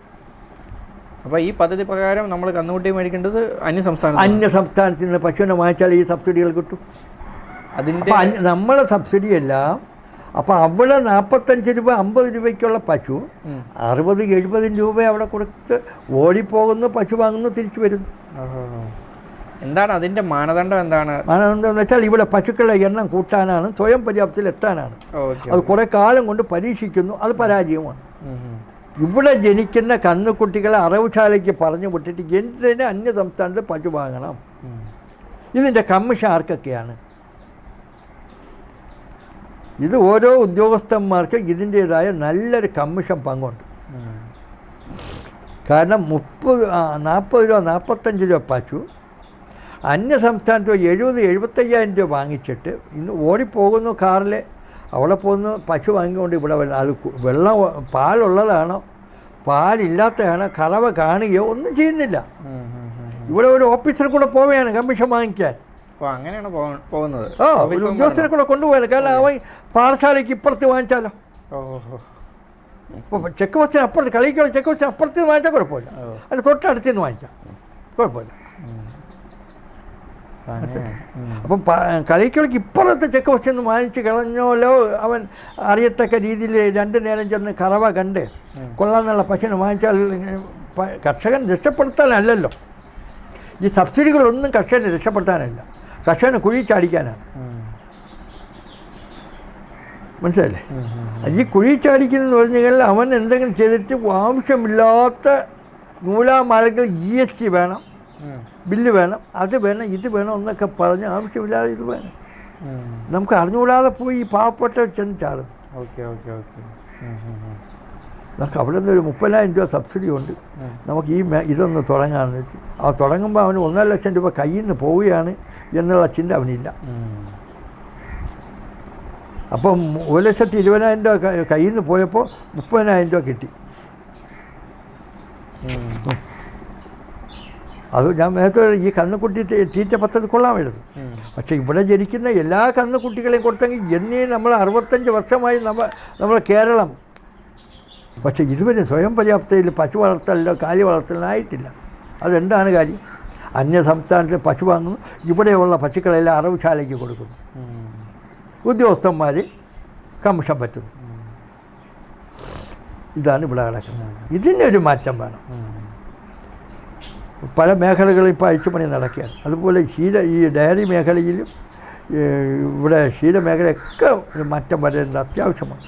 അപ്പോൾ ഈ പദ്ധതി പ്രകാരം നമ്മൾ കന്നുകുട്ടി മേടിക്കേണ്ടത് അന്യ സംസ്ഥാനത്ത് നിന്ന് പശുവിനെ വാങ്ങിച്ചാൽ ഈ സബ്സിഡികൾ കിട്ടും. അതിൻ്റെ നമ്മളെ സബ്സിഡിയെല്ലാം അപ്പോൾ അവിടെ 45 രൂപ 50 രൂപയ്ക്കുള്ള പശു 60-70 രൂപ അവിടെ കൊടുത്ത് ഓടിപ്പോകുന്നു, പശു വാങ്ങുന്നു, തിരിച്ചു വരുന്നു. എന്താണ് അതിൻ്റെ മാനദണ്ഡം? മാനദണ്ഡം എന്ന് വെച്ചാൽ ഇവിടെ പശുക്കളുടെ എണ്ണം കൂട്ടാനാണ്, സ്വയം പര്യാപ്തത്തിൽ എത്താനാണ്. അത് കുറേ കാലം കൊണ്ട് പരീക്ഷിക്കുന്നു, അത് പരാജയമാണ്. ഇവിടെ ജനിക്കുന്ന കന്നുകുട്ടികളെ അറവുശാലയ്ക്ക് പറഞ്ഞു വിട്ടിട്ട് എന്തിന് അന്യ സംസ്ഥാനത്ത് പശു വാങ്ങണം? ഇതിൻ്റെ കമ്മീഷൻ ആർക്കൊക്കെയാണ്? ഇത് ഓരോ ഉദ്യോഗസ്ഥന്മാർക്കും ഇതിൻ്റേതായ നല്ലൊരു കമ്മീഷൻ പങ്കുണ്ട്. കാരണം 40 രൂപ 45 രൂപ പശു അന്യ സംസ്ഥാനത്ത് 70-75 രൂപ വാങ്ങിച്ചിട്ട് ഇന്ന് ഓടിപ്പോകുന്നു കാറിൽ, അവിടെ പോകുന്നു, പശു വാങ്ങിക്കൊണ്ട് ഇവിടെ അത് വെള്ളം പാലുള്ളതാണോ പാലില്ലാത്തതാണോ കറവ കാണുകയോ ഒന്നും ചെയ്യുന്നില്ല. ഇവിടെ ഒരു ഓഫീസറെ കൂടെ പോവുകയാണ് കമ്മീഷൻ വാങ്ങിക്കാൻ. അങ്ങനെയാണ് പോകുന്നത്. ഒരു ഉദ്യോഗസ്ഥനെ കൂടെ കൊണ്ടുപോയത്. കാരണം അവൻ പാഠശാലയ്ക്ക് ഇപ്പുറത്ത് വാങ്ങിച്ചാലോ, ഇപ്പോൾ ചെക്ക് പോസ്റ്റിന് അപ്പുറത്ത്, കളിക്കുള്ള ചെക്ക് പോസ്റ്റിന് അപ്പുറത്ത് വാങ്ങിച്ചാൽ കുഴപ്പമില്ല, അതിന് തൊട്ടടുത്ത് നിന്ന് വാങ്ങിക്കാം, കുഴപ്പമില്ല. അപ്പം കളിക്കളിക്ക് ഇപ്പുറത്തെ ചെക്ക് പോസ്റ്റിൽ നിന്ന് വാങ്ങിച്ച് കളഞ്ഞോലോ അവൻ അറിയത്തക്ക രീതിയിൽ 2 നേരം ചെന്ന് കറവ കണ്ട് കൊള്ളാമെന്നുള്ള പശുവിനെ വാങ്ങിച്ചാൽ കർഷകൻ രക്ഷപ്പെടുത്താനല്ലല്ലോ. ഈ സബ്സിഡികളൊന്നും കർഷകനെ രക്ഷപ്പെടുത്താനല്ല, കർഷകനെ കുഴി ചാടിക്കാനാണ്. മനസ്സിലല്ലേ? ഈ കുഴി ചാടിക്കുന്നതെന്ന് പറഞ്ഞു കഴിഞ്ഞാൽ അവൻ എന്തെങ്കിലും ചെയ്തിട്ട് ആവശ്യമില്ലാത്ത നൂലാമാലകൾ GST വേണം, ബില്ല് വേണം, അത് വേണം, ഇത് വേണം എന്നൊക്കെ പറഞ്ഞ് ആവശ്യമില്ലാതെ ഇത് വേണം. നമുക്ക് അറിഞ്ഞുകൂടാതെ പോയി ഈ പാവപ്പെട്ട ചെന്ന് ചാടും. നമുക്ക് അവിടെ നിന്ന് ഒരു 30,000 രൂപ സബ്സിഡി ഉണ്ട്, നമുക്ക് ഈ ഇതൊന്ന് തുടങ്ങാമെന്ന് വെച്ച്. ആ തുടങ്ങുമ്പോൾ അവന് 1.5 ലക്ഷം രൂപ കയ്യിൽ നിന്ന് പോവുകയാണ് എന്നുള്ള ചിന്ത അവനില്ല. അപ്പം 1,20,000 രൂപ കയ്യിൽ നിന്ന് പോയപ്പോൾ 30,000 രൂപ കിട്ടി. അത് ഞാൻ നേരത്തെ ഈ കന്നുകുട്ടി തീറ്റ പദ്ധതി കൊള്ളാമായിരുന്നു. പക്ഷേ ഇവിടെ ജനിക്കുന്ന എല്ലാ കന്നുകുട്ടികളെയും കൊടുത്തെങ്കിൽ എന്നേ നമ്മൾ 65 വർഷമായി നമ്മുടെ കേരളം. പക്ഷേ ഇതുവരെ സ്വയം പര്യാപ്തയിൽ പശു വളർത്തലിലോ കാലി വളർത്തലിനായിട്ടില്ല. അതെന്താണ് കാര്യം? അന്യ സംസ്ഥാനത്ത് പശു വാങ്ങുന്നു, ഇവിടെയുള്ള പശുക്കളെല്ലാം അറവുശാലയ്ക്ക് കൊടുക്കുന്നു, ഉദ്യോഗസ്ഥന്മാർ കമ്മീഷൻ പറ്റുന്നു. ഇതാണ് ഇവിടെ നടക്കുന്നത്. ഇതിനൊരു മാറ്റം വേണം. പല മേഖലകളിൽ ഇപ്പോൾ അഴിച്ചുപണി നടക്കുകയാണ്. അതുപോലെ ഈ ഡയറി മേഖലയിലും ഇവിടെ ക്ഷീരമേഖലയൊക്കെ ഒരു മാറ്റം വരേണ്ടത് അത്യാവശ്യമാണ്.